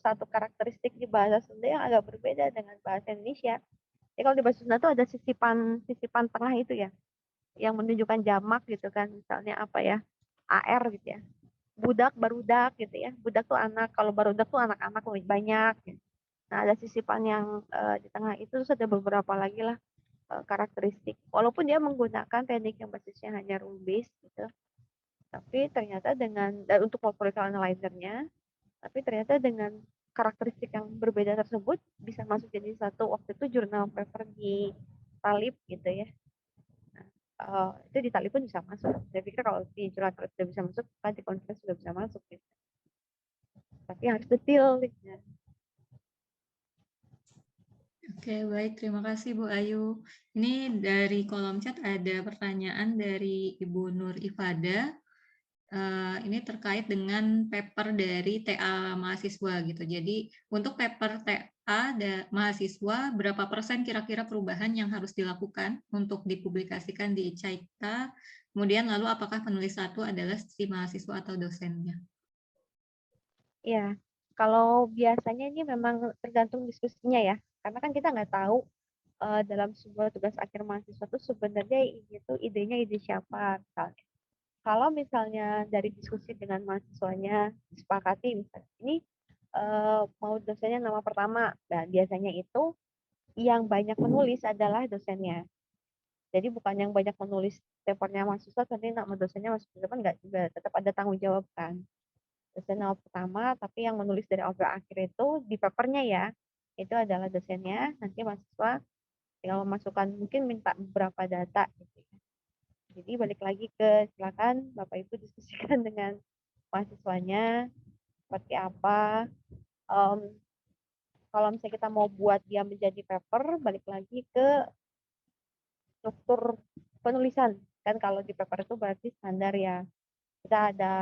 satu karakteristik di bahasa Sunda yang agak berbeda dengan bahasa Indonesia. Ya kalau di bahasa Sunda tuh ada sisipan tengah itu ya, yang menunjukkan jamak gitu kan, misalnya apa ya, AR gitu ya. Budak, barudak gitu ya. Budak tuh anak, kalau barudak tuh anak-anak lebih banyak. Gitu. Nah ada sisipan yang di tengah itu, terus ada beberapa lagi lah karakteristik. Walaupun dia menggunakan teknik yang basisnya hanya rule based gitu, tapi ternyata dan untuk multiple analyzer-nya, tapi ternyata dengan karakteristik yang berbeda tersebut bisa masuk jadi satu waktu itu jurnal paper di Talib gitu ya. Itu di Talib pun bisa masuk. Saya pikir kalau di jurnal Talib sudah bisa masuk, kan di conference sudah bisa masuk gitu. Tapi harus detail gitu. Oke, baik. Terima kasih Bu Ayu. Ini dari kolom chat ada pertanyaan dari Ibu Nur Ifada. Ini terkait dengan paper dari TA mahasiswa gitu. Jadi untuk paper TA mahasiswa, berapa persen kira-kira perubahan yang harus dilakukan untuk dipublikasikan di Caikta? Kemudian lalu apakah penulis satu adalah si mahasiswa atau dosennya? Ya, kalau biasanya ini memang tergantung diskusinya ya, karena kan kita nggak tahu dalam sebuah tugas akhir mahasiswa itu sebenarnya itu idenya ide siapa misalnya. Kalau misalnya dari diskusi dengan mahasiswanya disepakati misalnya ini mau dosennya nama pertama, dan biasanya itu yang banyak menulis adalah dosennya. Jadi bukan yang banyak menulis papernya mahasiswa, tapi nama dosennya masuk ke depan, nggak juga, tetap ada tanggung jawab kan. Dosen nama pertama, tapi yang menulis dari awal akhir itu di papernya ya, itu adalah dosennya. Nanti mahasiswa tinggal memasukkan, mungkin minta beberapa data gitu. Jadi balik lagi ke, silakan Bapak Ibu diskusikan dengan mahasiswanya seperti apa. Kalau misalnya kita mau buat dia menjadi paper, balik lagi ke struktur penulisan. Kan kalau di paper itu berarti standar ya. Kita ada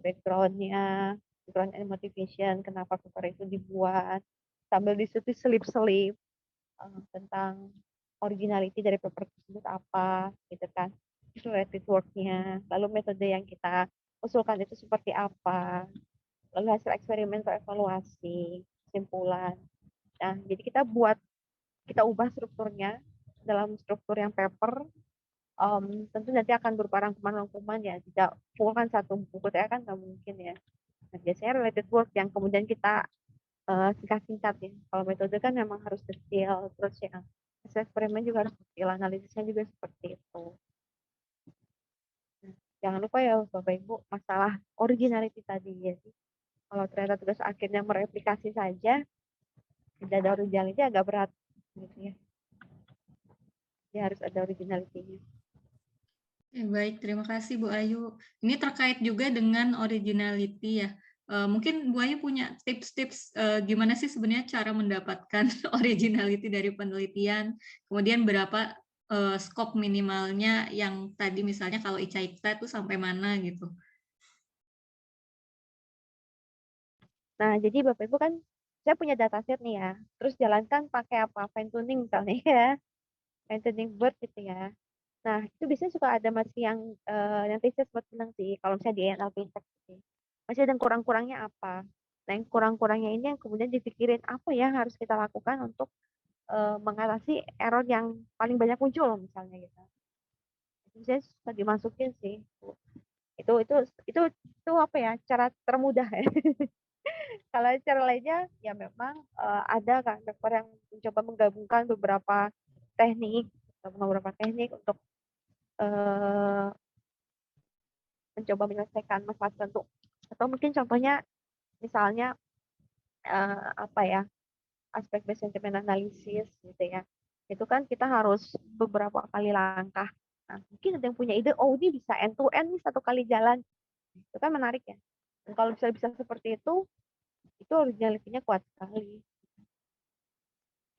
background-nya, background and motivation, kenapa paper itu dibuat, sambil disitu selip-selip tentang originality dari paper tersebut apa, gitu kan. Related work-nya, lalu metode yang kita usulkan itu seperti apa, lalu hasil eksperimen atau evaluasi, kesimpulan. Nah, jadi kita ubah strukturnya dalam struktur yang paper. Tentu nanti akan berupa rangkuman-rangkuman ya, tidak full kan satu buku ya kan nggak mungkin ya. Nah, biasanya related work yang kemudian kita singkat-singkat ya. Kalau metode kan memang harus detail, terus ya hasil eksperimen juga harus detail, analisisnya juga seperti itu. Nah, jangan lupa ya Bapak Ibu, masalah originality tadi. Jadi kalau ternyata tugas akhirnya mereplikasi saja, tidak ada originality agak berat gitu ya. Dia harus ada originality-nya. Baik, terima kasih Bu Ayu. Ini terkait juga dengan originality ya. Mungkin Bu Ayu punya tips-tips gimana sih sebenarnya cara mendapatkan originality dari penelitian, kemudian berapa skop minimalnya yang tadi misalnya kalau ICAIKTA itu sampai mana gitu. Nah, jadi Bapak Ibu kan, saya punya dataset nih ya, terus jalankan pakai apa? Fine tuning misalnya ya, fine tuning word gitu ya. Nah, itu biasanya suka ada masih yang nanti saya sempat bilang sih, kalau misalnya di NLP Insight gitu, masih ada yang kurang-kurangnya apa. Nah, yang kurang-kurangnya ini yang kemudian dipikirin apa yang harus kita lakukan untuk mengatasi error yang paling banyak muncul misalnya gitu. Itu saya suka dimasukin sih. Itu apa ya, cara termudah ya. Kalau cara lainnya ya memang ada kan dokter yang mencoba menggabungkan beberapa teknik untuk mencoba menyelesaikan masalah tertentu. Atau mungkin contohnya misalnya apa ya, aspek based sentiment analysis gitu ya. Itu kan kita harus beberapa kali langkah. Nah, mungkin ada yang punya ide, oh ini bisa end to end nih satu kali jalan. Itu kan menarik ya. Dan kalau bisa seperti itu originality-nya kuat sekali.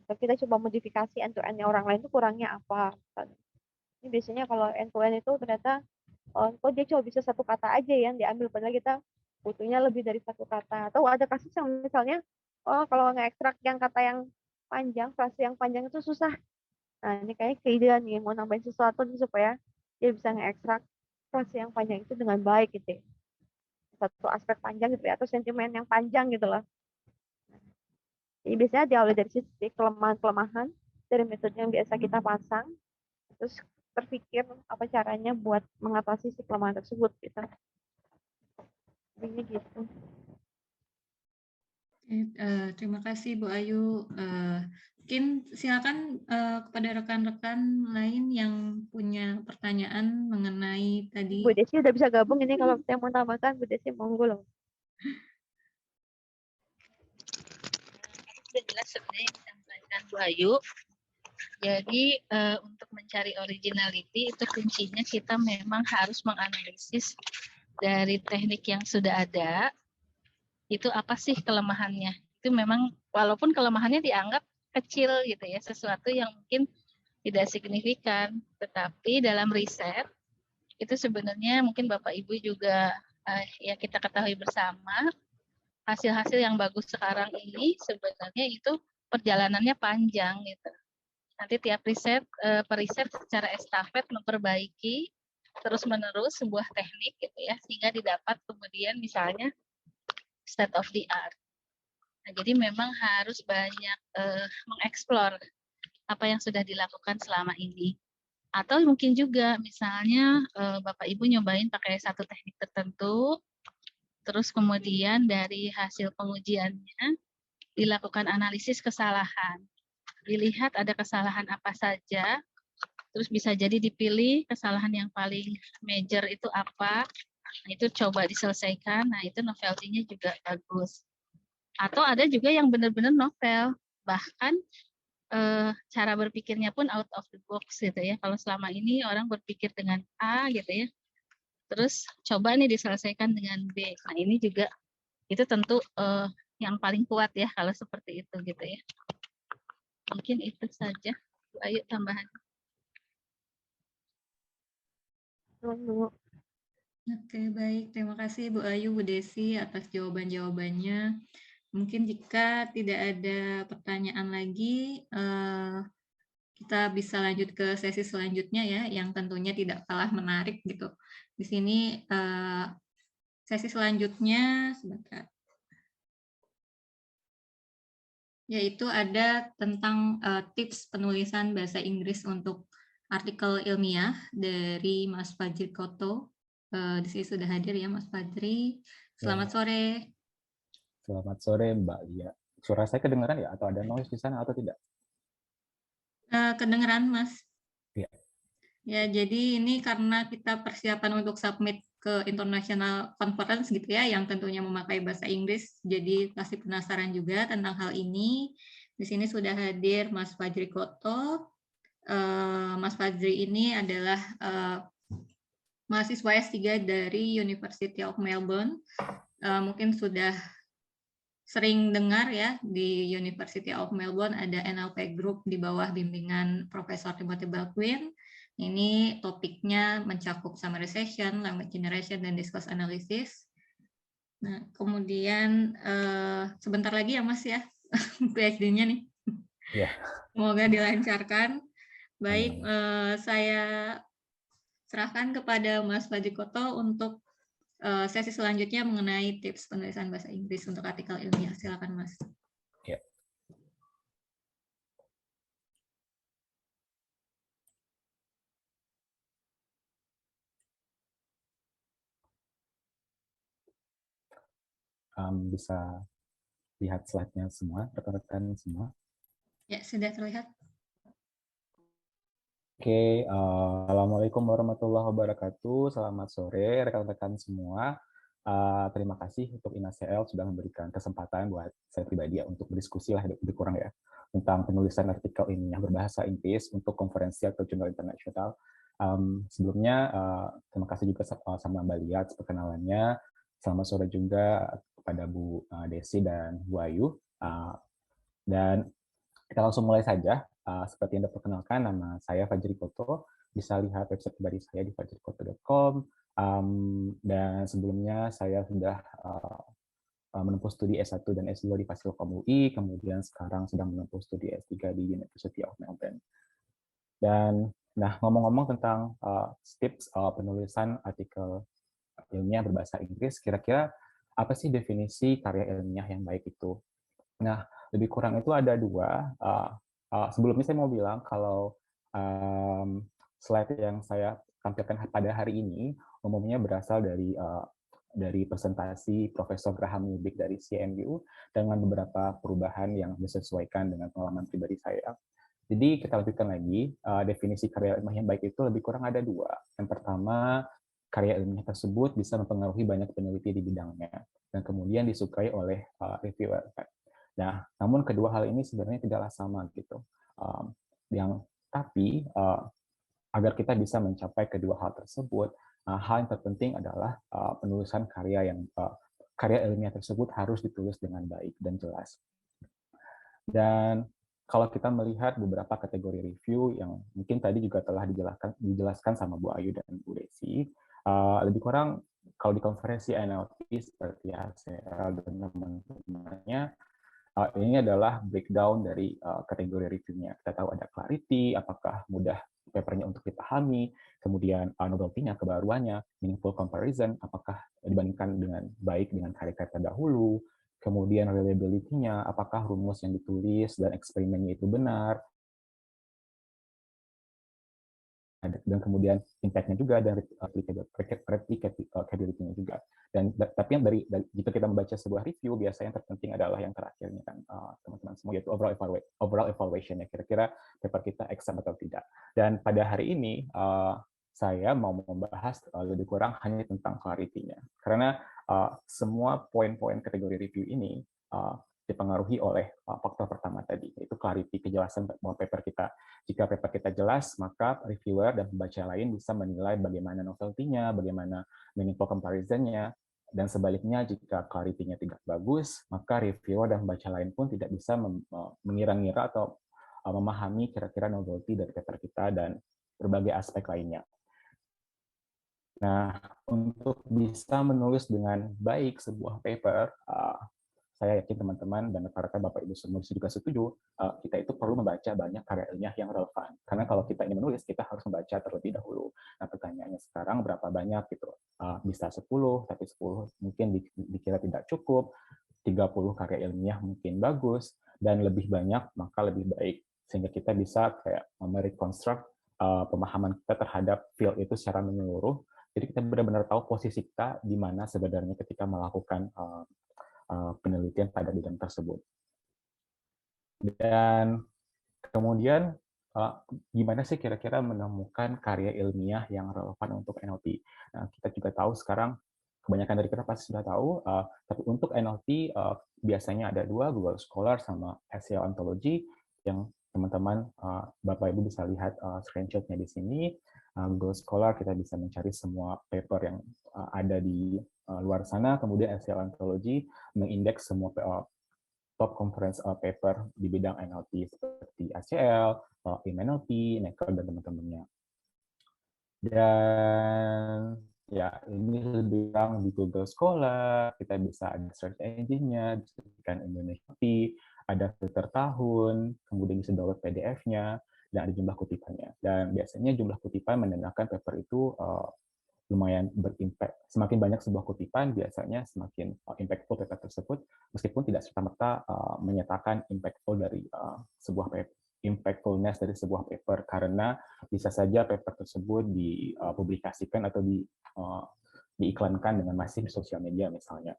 Tapi kita coba modifikasi end to end-nya orang lain itu kurangnya apa. Ini biasanya kalau end to end itu ternyata kok dia cuma bisa satu kata aja yang diambil, padahal kita butuhnya lebih dari satu kata. Atau ada kasus yang misalnya kalau nge-ekstrak yang kata yang panjang, frase yang panjang itu susah. Nah, ini kayak keidean nih, mau nambahin sesuatu nih supaya dia bisa nge-ekstrak frase yang panjang itu dengan baik gitu ya. Satu aspek panjang gitu ya, atau sentimen yang panjang gitu loh. Jadi biasanya diawali dari sisi kelemahan-kelemahan dari metode yang biasa kita pasang, terus terpikir apa caranya buat mengatasi si kelemahan tersebut gitu. Ini gitu. Terima kasih Bu Ayu. Mungkin silakan kepada rekan-rekan lain yang punya pertanyaan mengenai tadi. Bu Desi udah bisa gabung ini, kalau saya mau tambahkan Bu Desi monggo loh. Sudah jelas sebenarnya yang disampaikan Bu Ayu. Jadi untuk mencari originality itu kuncinya kita memang harus menganalisis dari teknik yang sudah ada, itu apa sih kelemahannya. Itu memang walaupun kelemahannya dianggap kecil gitu ya, sesuatu yang mungkin tidak signifikan, tetapi dalam riset itu sebenarnya mungkin Bapak Ibu juga ya kita ketahui bersama, hasil-hasil yang bagus sekarang ini sebenarnya itu perjalanannya panjang gitu. Nanti tiap periset secara estafet memperbaiki terus-menerus sebuah teknik gitu ya, sehingga didapat kemudian misalnya state of the art. Nah, jadi memang harus banyak mengeksplor apa yang sudah dilakukan selama ini. Atau mungkin juga misalnya Bapak Ibu nyobain pakai satu teknik tertentu, terus kemudian dari hasil pengujiannya dilakukan analisis kesalahan. Dilihat ada kesalahan apa saja, terus bisa jadi dipilih kesalahan yang paling major itu apa, nah, itu coba diselesaikan, nah itu novelty-nya juga bagus. Atau ada juga yang benar-benar novel, bahkan cara berpikirnya pun out of the box gitu ya. Kalau selama ini orang berpikir dengan A gitu ya, terus coba nih diselesaikan dengan B. Nah ini juga itu tentu yang paling kuat ya kalau seperti itu gitu ya. Mungkin itu saja. Ayo tambahan. Oke, baik. Terima kasih Bu Ayu, Bu Desi atas jawaban-jawabannya. Mungkin jika tidak ada pertanyaan lagi, kita bisa lanjut ke sesi selanjutnya ya, yang tentunya tidak kalah menarik gitu. Di sini sesi selanjutnya, sebentar, yaitu ada tentang tips penulisan bahasa Inggris untuk artikel ilmiah dari Mas Fajri Koto. Di sini sudah hadir ya Mas Fajri. Selamat sore. Selamat sore Mbak Lia. Suara saya kedengaran ya? Atau ada noise di sana atau tidak? Kedengeran Mas. Iya. Ya, jadi ini karena kita persiapan untuk submit ke international conference gitu ya, yang tentunya memakai bahasa Inggris, jadi pasti penasaran juga tentang hal ini. Di sini sudah hadir Mas Fajri Koto. Mas Fajri ini adalah mahasiswa S3 dari University of Melbourne. Mungkin sudah sering dengar ya, di University of Melbourne ada NLP Group di bawah bimbingan Profesor Timothy Baldwin. Ini topiknya mencakup summarization, language generation, dan discourse analysis. Nah, kemudian sebentar lagi ya Mas ya, PhD-nya nih. Iya. Semoga dilancarkan. Baik, saya serahkan kepada Mas Fajri Koto untuk sesi selanjutnya mengenai tips penulisan bahasa Inggris untuk artikel ilmiah. Silakan Mas. Ya. Bisa lihat slide-nya semua, rekan-rekan semua? Ya, sudah terlihat. Oke, Assalamualaikum warahmatullahi wabarakatuh. Selamat sore rekan-rekan semua. Terima kasih untuk INASEL sudah memberikan kesempatan buat saya pribadi ya untuk berdiskusi lah lebih kurang ya tentang penulisan artikel ini yang berbahasa Inggris untuk konferensi atau jurnal internasional. Sebelumnya terima kasih juga sama Mbak Lia atas perkenalannya. Selamat sore juga kepada Bu Desi dan Bu Ayu. Dan kita langsung mulai saja. Seperti yang diperkenalkan, nama saya Fajri Koto. Bisa lihat website pribadi saya di fajrikoto.com. Dan sebelumnya saya sudah menempuh studi S1 dan S2 di Fasilkom UI, kemudian sekarang sedang menempuh studi S3 di University of Melbourne. Dan ngomong-ngomong tentang tips penulisan artikel ilmiah berbahasa Inggris, kira-kira apa sih definisi karya ilmiah yang baik itu? Nah, lebih kurang itu ada dua. Sebelumnya saya mau bilang kalau slide yang saya tampilkan pada hari ini umumnya berasal dari presentasi Profesor Graham Newbeck dari CMU dengan beberapa perubahan yang disesuaikan dengan pengalaman pribadi saya. Jadi kita lanjutkan lagi, definisi karya ilmiah yang baik itu lebih kurang ada dua. Yang pertama, karya ilmiah tersebut bisa mempengaruhi banyak peneliti di bidangnya dan kemudian disukai oleh reviewer. Nah, namun kedua hal ini sebenarnya tidaklah sama gitu. Tapi agar kita bisa mencapai kedua hal tersebut, hal yang terpenting adalah penulisan karya ilmiah tersebut harus ditulis dengan baik dan jelas. Dan kalau kita melihat beberapa kategori review yang mungkin tadi juga telah dijelaskan sama Bu Ayu dan Bu Desi, lebih kurang kalau di konferensi NLP seperti ACL dan teman-temannya, ini adalah breakdown dari kategori reviewnya. Kita tahu ada clarity, apakah mudah papernya untuk dipahami, kemudian novelty-nya, kebaruannya, meaningful comparison, apakah dibandingkan dengan baik dengan karya-karya terdahulu, kemudian reliability-nya, apakah rumus yang ditulis dan eksperimennya itu benar, dan kemudian impact-nya juga, dan replicability-nya juga. Tapi yang dari jika kita membaca sebuah review, biasanya yang terpenting adalah yang terakhirnya kan, teman-teman semua, yaitu overall evaluation-nya, kira-kira paper kita accept atau tidak. Dan pada hari ini, saya mau membahas lebih kurang hanya tentang clarity-nya. Karena semua poin-poin kategori review ini dipengaruhi oleh faktor pertama tadi, yaitu clarity, kejelasan bahwa paper kita. Jika paper kita jelas, maka reviewer dan pembaca lain bisa menilai bagaimana novelty-nya, bagaimana meaningful comparison-nya, dan sebaliknya jika clarity-nya tidak bagus, maka reviewer dan pembaca lain pun tidak bisa mengira-ngira atau memahami kira-kira novelty dari paper kita dan berbagai aspek lainnya. Nah, untuk bisa menulis dengan baik sebuah paper, saya yakin teman-teman dan rekan-rekan Bapak Ibu semua juga setuju, kita itu perlu membaca banyak karya ilmiah yang relevan. Karena kalau kita ingin menulis, kita harus membaca terlebih dahulu. Nah, pertanyaannya sekarang berapa banyak gitu? Bisa 10, tapi 10 mungkin dikira tidak cukup, 30 karya ilmiah mungkin bagus, dan lebih banyak maka lebih baik. Sehingga kita bisa kayak mereconstruct pemahaman kita terhadap field itu secara menyeluruh. Jadi kita benar-benar tahu posisi kita di mana sebenarnya ketika melakukan penelitian pada bidang tersebut. Dan kemudian gimana sih kira-kira menemukan karya ilmiah yang relevan untuk NLP? Nah, kita juga tahu sekarang kebanyakan dari kita pasti sudah tahu, tapi untuk NLP biasanya ada dua, Google Scholar sama SEO Anthology, yang teman-teman Bapak Ibu bisa lihat screenshot-nya di sini. Google Scholar kita bisa mencari semua paper yang ada di luar sana, kemudian SEO Anthology mengindeks semua top conference paper di bidang NLP seperti ACL, IMNLP, NECL, dan teman-temannya. Dan ya, ini lebih kurang di Google Scholar, kita bisa ada search engine-nya, disebutkan Indonesia, ada filter tahun, kemudian bisa download PDF-nya, dan ada jumlah kutipannya. Dan biasanya jumlah kutipan menandakan paper itu lumayan berimpact. Semakin banyak sebuah kutipan, biasanya semakin impactful paper tersebut, meskipun tidak serta-merta menyatakan impactful dari sebuah paper, impactfulness dari sebuah paper, karena bisa saja paper tersebut dipublikasikan atau diiklankan dengan masif di sosial media misalnya.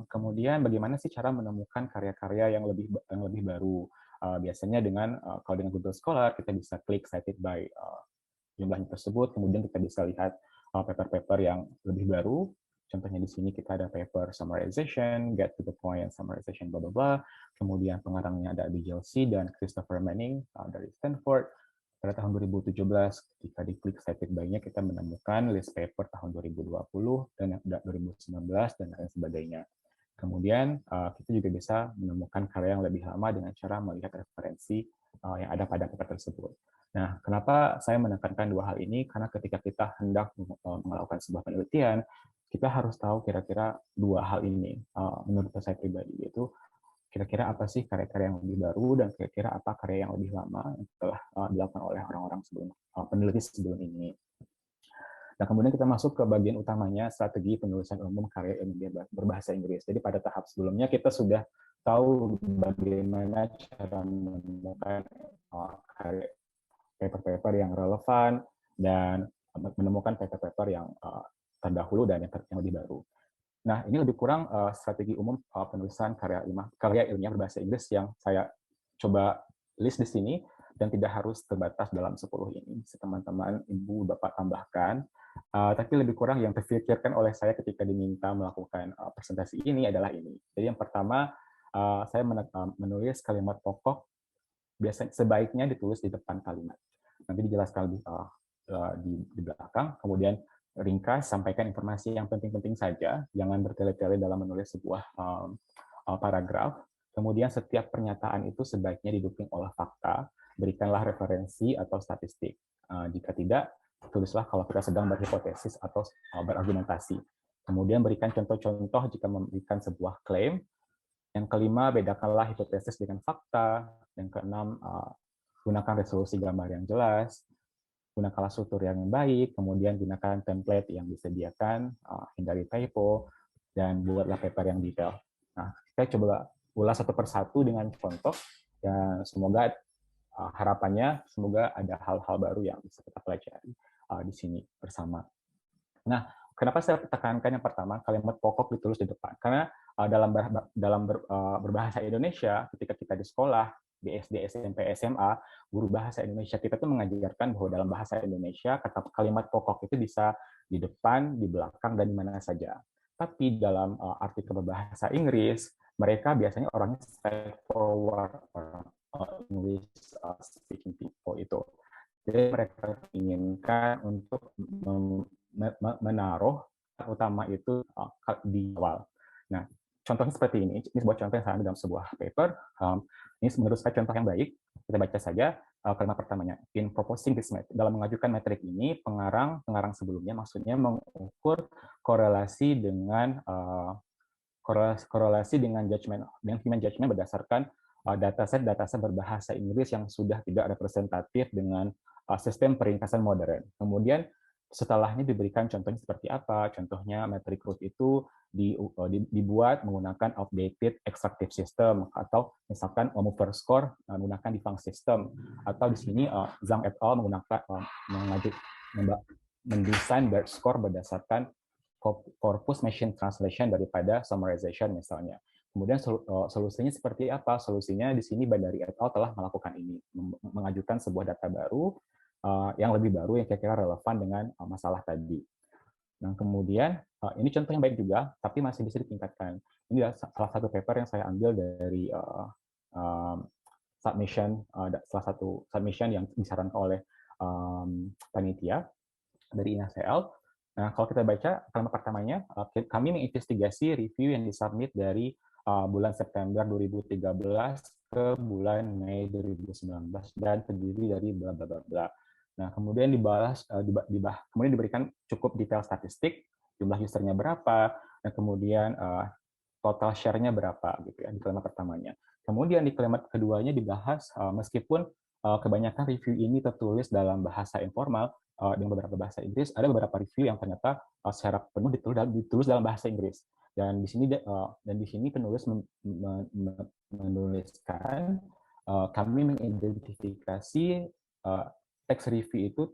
Kemudian bagaimana sih cara menemukan karya-karya yang lebih baru? Biasanya dengan kalau dengan Google Scholar kita bisa klik cited by jumlahnya tersebut, kemudian kita bisa lihat paper-paper yang lebih baru. Contohnya di sini kita ada paper summarization, get to the point, summarization, blah blah blah. Kemudian pengarangnya ada BJLC dan Christopher Manning dari Stanford. Pada tahun 2017, ketika diklik cited by-nya, kita menemukan list paper tahun 2020 dan 2019 dan lain sebagainya. Kemudian kita juga bisa menemukan karya yang lebih lama dengan cara melihat referensi yang ada pada paper tersebut. Nah, kenapa saya menekankan dua hal ini? Karena ketika kita hendak melakukan sebuah penelitian, kita harus tahu kira-kira dua hal ini. Menurut saya pribadi, yaitu kira-kira apa sih karya-karya yang lebih baru dan kira-kira apa karya yang lebih lama yang telah dilakukan oleh orang-orang sebelum peneliti sebelum ini. Nah, kemudian kita masuk ke bagian utamanya, strategi penulisan umum karya ilmiah berbahasa Inggris. Jadi pada tahap sebelumnya kita sudah tahu bagaimana cara menemukan karya paper-paper yang relevan dan menemukan paper-paper yang terdahulu dan yang lebih baru. Nah, ini lebih kurang strategi umum penulisan karya ilmiah berbahasa Inggris yang saya coba list di sini dan tidak harus terbatas dalam 10 ini. Teman-teman, Ibu, Bapak tambahkan. Tapi lebih kurang yang terpikirkan oleh saya ketika diminta melakukan presentasi ini adalah ini. Jadi yang pertama, saya menulis kalimat pokok biasanya sebaiknya ditulis di depan kalimat. Nanti dijelaskan lebih di belakang, kemudian ringkas, sampaikan informasi yang penting-penting saja, jangan bertele-tele dalam menulis sebuah paragraf. Kemudian setiap pernyataan itu sebaiknya didukung oleh fakta, berikanlah referensi atau statistik. Jika tidak, tulislah kalau kita sedang berhipotesis atau berargumentasi. Kemudian berikan contoh-contoh jika memberikan sebuah klaim. Yang kelima, bedakanlah hipotesis dengan fakta. Yang keenam, gunakan resolusi gambar yang jelas. Gunakanlah struktur yang baik, kemudian gunakan template yang disediakan, hindari typo, dan buatlah paper yang detail. Nah, kita coba ulas satu persatu dengan contoh, dan semoga harapannya semoga ada hal-hal baru yang bisa kita pelajari di sini bersama. Nah, kenapa saya tekankan yang pertama, kalimat pokok ditulis di depan? Karena dalam berbahasa Indonesia, ketika kita di sekolah, di SD, SMP, SMA, guru bahasa Indonesia kita tuh mengajarkan bahwa dalam bahasa Indonesia kata kalimat pokok itu bisa di depan, di belakang, dan di mana saja. Tapi dalam artikel berbahasa Inggris, mereka biasanya orangnya straightforward, English speaking people itu. Jadi mereka inginkan untuk menaruh utama itu di awal. Nah, contohnya seperti ini. Ini sebuah contoh yang saya ambil dalam sebuah paper. Ini menurut saya contoh yang baik. Kita baca saja kalimat pertamanya. In proposing this method, dalam mengajukan metrik ini, pengarang sebelumnya maksudnya mengukur korelasi dengan human judgment berdasarkan dataset berbahasa Inggris yang sudah tidak representatif dengan sistem peringkasan modern. Kemudian setelahnya diberikan contohnya seperti apa. Contohnya metric root itu dibuat menggunakan outdated extractive system, atau misalkan mover score menggunakan defunct system, atau di sini Zhang et al mendesain BERT score berdasarkan corpus machine translation daripada summarization misalnya. Kemudian solusinya seperti apa? Solusinya di sini Bandari et al telah melakukan ini, mengajukan sebuah data baru yang lebih baru yang kira-kira relevan dengan masalah tadi. Nah, kemudian ini contoh yang baik juga, tapi masih bisa ditingkatkan. Ini adalah salah satu paper yang saya ambil dari salah satu submission yang disarankan oleh panitia dari INASEL. Nah, kalau kita baca kalimat pertamanya, kami menginvestigasi review yang disubmit dari bulan September 2013 ke bulan Mei 2019 dan terdiri dari bla bla bla bla. Nah, kemudian kemudian diberikan cukup detail statistik, jumlah usernya berapa, dan kemudian total share-nya berapa gitu ya di kalimat pertamanya. Kemudian di kalimat keduanya dibahas meskipun kebanyakan review ini tertulis dalam bahasa informal dengan beberapa bahasa Inggris, ada beberapa review yang ternyata secara penuh ditulis dalam bahasa Inggris. Dan di sini penulis menuliskan kami mengidentifikasi teks review itu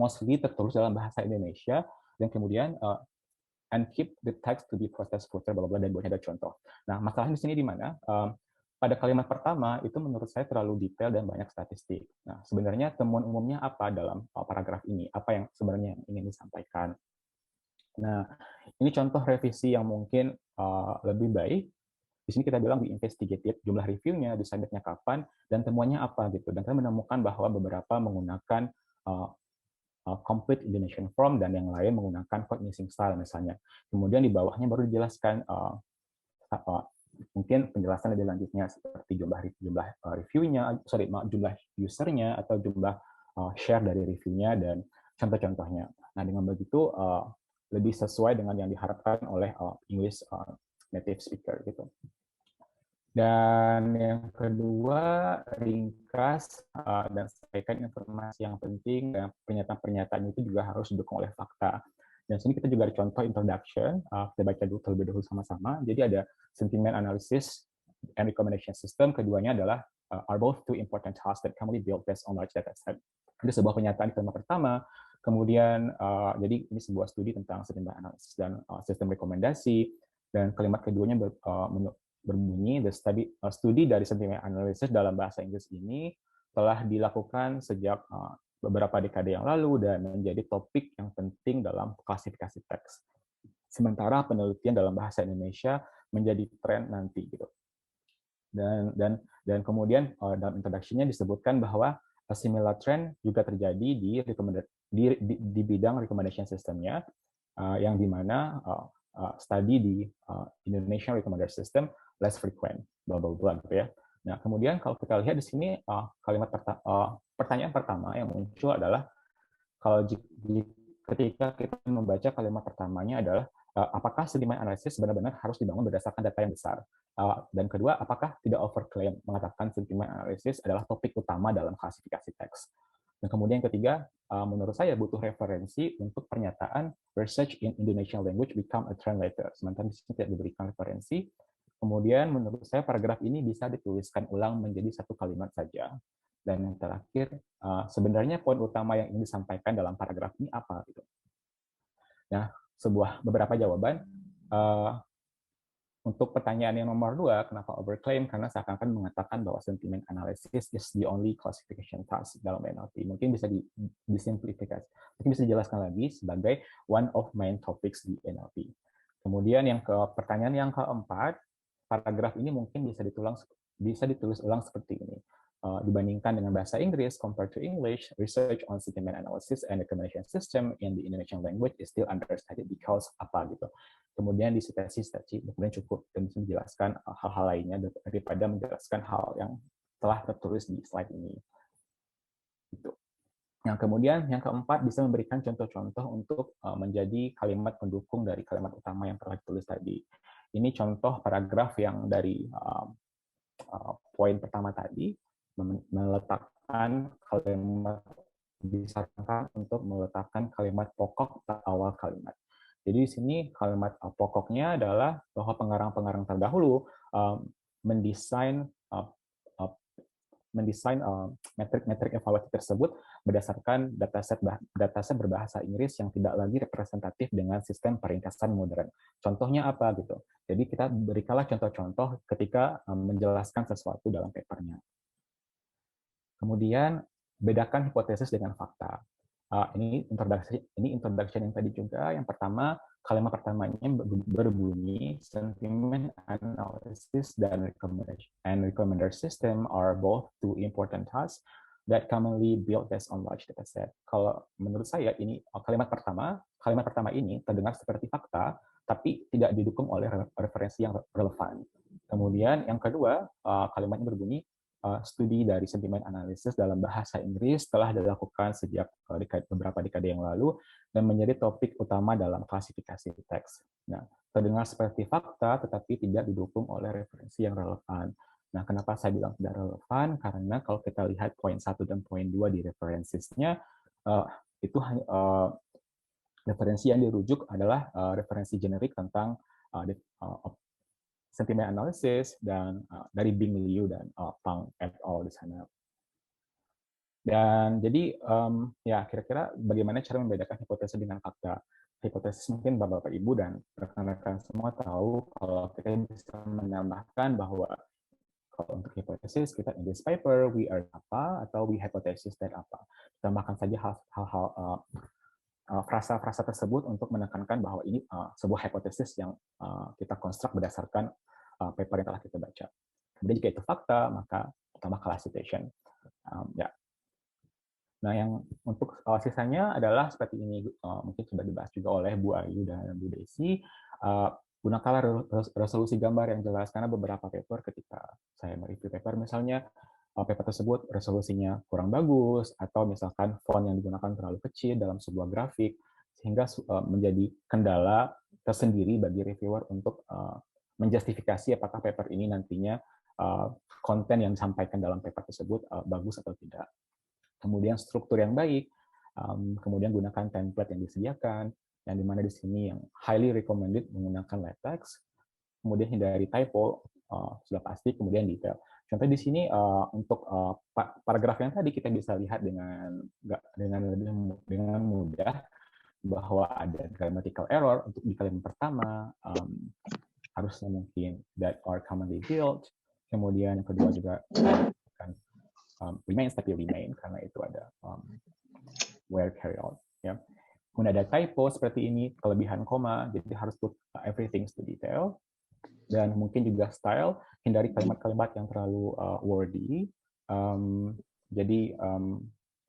mostly tertulis dalam bahasa Indonesia, dan kemudian and keep the text to be processed further, bla bla, dan buatnya ada contoh. Nah, masalahnya di sini di mana? Pada kalimat pertama itu menurut saya terlalu detail dan banyak statistik. Nah, sebenarnya temuan umumnya apa dalam paragraf ini? Apa yang sebenarnya ingin disampaikan? Nah, ini contoh revisi yang mungkin lebih baik. Di sini kita bilang we investigated, jumlah reviewnya, disubmitnya kapan, dan temuannya apa gitu. Dan kita menemukan bahwa beberapa menggunakan complete Indonesian form dan yang lain menggunakan code missing style misalnya. Kemudian di bawahnya baru dijelaskan mungkin penjelasan lebih lanjutnya seperti jumlah reviewnya, jumlah usernya atau jumlah share dari reviewnya dan contoh-contohnya. Nah, dengan begitu lebih sesuai dengan yang diharapkan oleh English native speaker gitu. Dan yang kedua, ringkas dan sampaikan informasi yang penting, dan pernyataan-pernyataan itu juga harus didukung oleh fakta. Dan sini kita juga ada contoh introduction, kita baca dulu terlebih dahulu sama-sama. Jadi ada sentiment analysis and recommendation system, keduanya adalah are both two important tasks that can be built based on large data set. Ini sebuah pernyataan kalimat pertama, kemudian jadi ini sebuah studi tentang sentiment analysis dan sistem rekomendasi, dan kalimat keduanya berbunyi, the studi dari sentiment analysis dalam bahasa Inggris ini telah dilakukan sejak beberapa dekade yang lalu dan menjadi topik yang penting dalam klasifikasi teks. Sementara penelitian dalam bahasa Indonesia menjadi tren nanti gitu. Dan kemudian dalam introduction-nya disebutkan bahwa a similar trend juga terjadi di bidang recommendation system-nya, yang dimana study di Indonesian Recommender System less frequent, blah blah blah gitu ya. Nah, kemudian kalau kita lihat di sini pertanyaan pertama yang muncul adalah kalau ketika kita membaca kalimat pertamanya adalah apakah sentimen analisis benar-benar harus dibangun berdasarkan data yang besar? Dan kedua, apakah tidak overclaim mengatakan sentimen analisis adalah topik utama dalam klasifikasi teks? Dan kemudian yang ketiga, menurut saya butuh referensi untuk pernyataan research in Indonesian language become a trend later. Sementara di sini tidak diberikan referensi. Kemudian menurut saya paragraf ini bisa dituliskan ulang menjadi satu kalimat saja. Dan yang terakhir, sebenarnya poin utama yang ingin disampaikan dalam paragraf ini apa? Gitu. Nah, beberapa jawaban. Untuk pertanyaan yang nomor 2, kenapa overclaim? Karena seakan-akan mengatakan bahwa sentiment analysis is the only classification task dalam NLP. Mungkin bisa disimplifikasi, mungkin bisa dijelaskan lagi sebagai one of main topics di NLP. Kemudian pertanyaan yang keempat, paragraf ini mungkin bisa ditulis ulang seperti ini. Dibandingkan dengan bahasa Inggris, compared to English, research on sentiment analysis and recommendation system in the Indonesian language is still understudied because apa gitu. Kemudian disitasi kemudian cukup dan bisa menjelaskan hal-hal lainnya daripada menjelaskan hal yang telah tertulis di slide ini. Gitu. Yang kemudian yang keempat bisa memberikan contoh-contoh untuk menjadi kalimat pendukung dari kalimat utama yang telah ditulis tadi. Ini contoh paragraf yang dari poin pertama tadi, meletakkan kalimat, disarankan untuk meletakkan kalimat pokok pada awal kalimat. Jadi di sini kalimat pokoknya adalah bahwa pengarang-pengarang terdahulu mendesain metrik-metrik evaluasi tersebut berdasarkan dataset berbahasa Inggris yang tidak lagi representatif dengan sistem peringkasan modern. Contohnya apa gitu? Jadi kita berikanlah contoh-contoh ketika menjelaskan sesuatu dalam papernya. Kemudian bedakan hipotesis dengan fakta. Ini introduction yang tadi juga. Yang pertama, kalimat pertamanya berbunyi sentiment analysis dan recommender system are both two important tasks that commonly built based on large dataset. Kalau menurut saya ini kalimat pertama ini terdengar seperti fakta, tapi tidak didukung oleh referensi yang relevan. Kemudian yang kedua, kalimatnya berbunyi studi dari sentiment analysis dalam bahasa Inggris telah dilakukan sejak beberapa dekade yang lalu dan menjadi topik utama dalam klasifikasi teks. Nah, terdengar seperti fakta tetapi tidak didukung oleh referensi yang relevan. Nah, kenapa saya bilang tidak relevan? Karena kalau kita lihat poin 1 dan poin 2 di referensinya, itu referensi yang dirujuk adalah referensi generik tentang sentiment analysis dan dari Bing Liu dan Pang et al. Di sana. Dan jadi ya kira-kira bagaimana cara membedakan hipotesis dengan fakta? Hipotesis mungkin Bapak Ibu dan rekan-rekan semua tahu kalau kita bisa menambahkan bahwa kalau untuk hipotesis kita in this paper we are apa atau we hypothesis that apa. Tambahkan saja hal-hal frasa-frasa tersebut untuk menekankan bahwa ini sebuah hipotesis yang kita konstruk berdasarkan paper yang telah kita baca. Kemudian jika itu fakta, maka tambah classification. Ya. Nah, yang untuk sisanya adalah seperti ini, mungkin sudah dibahas juga oleh Bu Ayu dan Bu Desi. Gunakanlah resolusi gambar yang jelas, karena beberapa paper ketika saya mereview paper, misalnya paper tersebut resolusinya kurang bagus, atau misalkan font yang digunakan terlalu kecil dalam sebuah grafik, sehingga menjadi kendala tersendiri bagi reviewer untuk menjustifikasi apakah paper ini nantinya konten yang disampaikan dalam paper tersebut bagus atau tidak. Kemudian struktur yang baik, kemudian gunakan template yang disediakan, yang dimana di sini yang highly recommended menggunakan LaTeX, kemudian hindari typo, sudah pasti, kemudian detail. Contoh di sini untuk paragraf yang tadi kita bisa lihat dengan mudah bahwa ada grammatical error untuk di kalimat pertama, harusnya mungkin that are commonly built, kemudian yang kedua juga kan remains tapi remain karena itu ada where carry out, ya. Kemudian ada typo seperti ini, kelebihan koma, jadi harus put everything to detail. Dan mungkin juga style, hindari kalimat-kalimat yang terlalu wordy. Jadi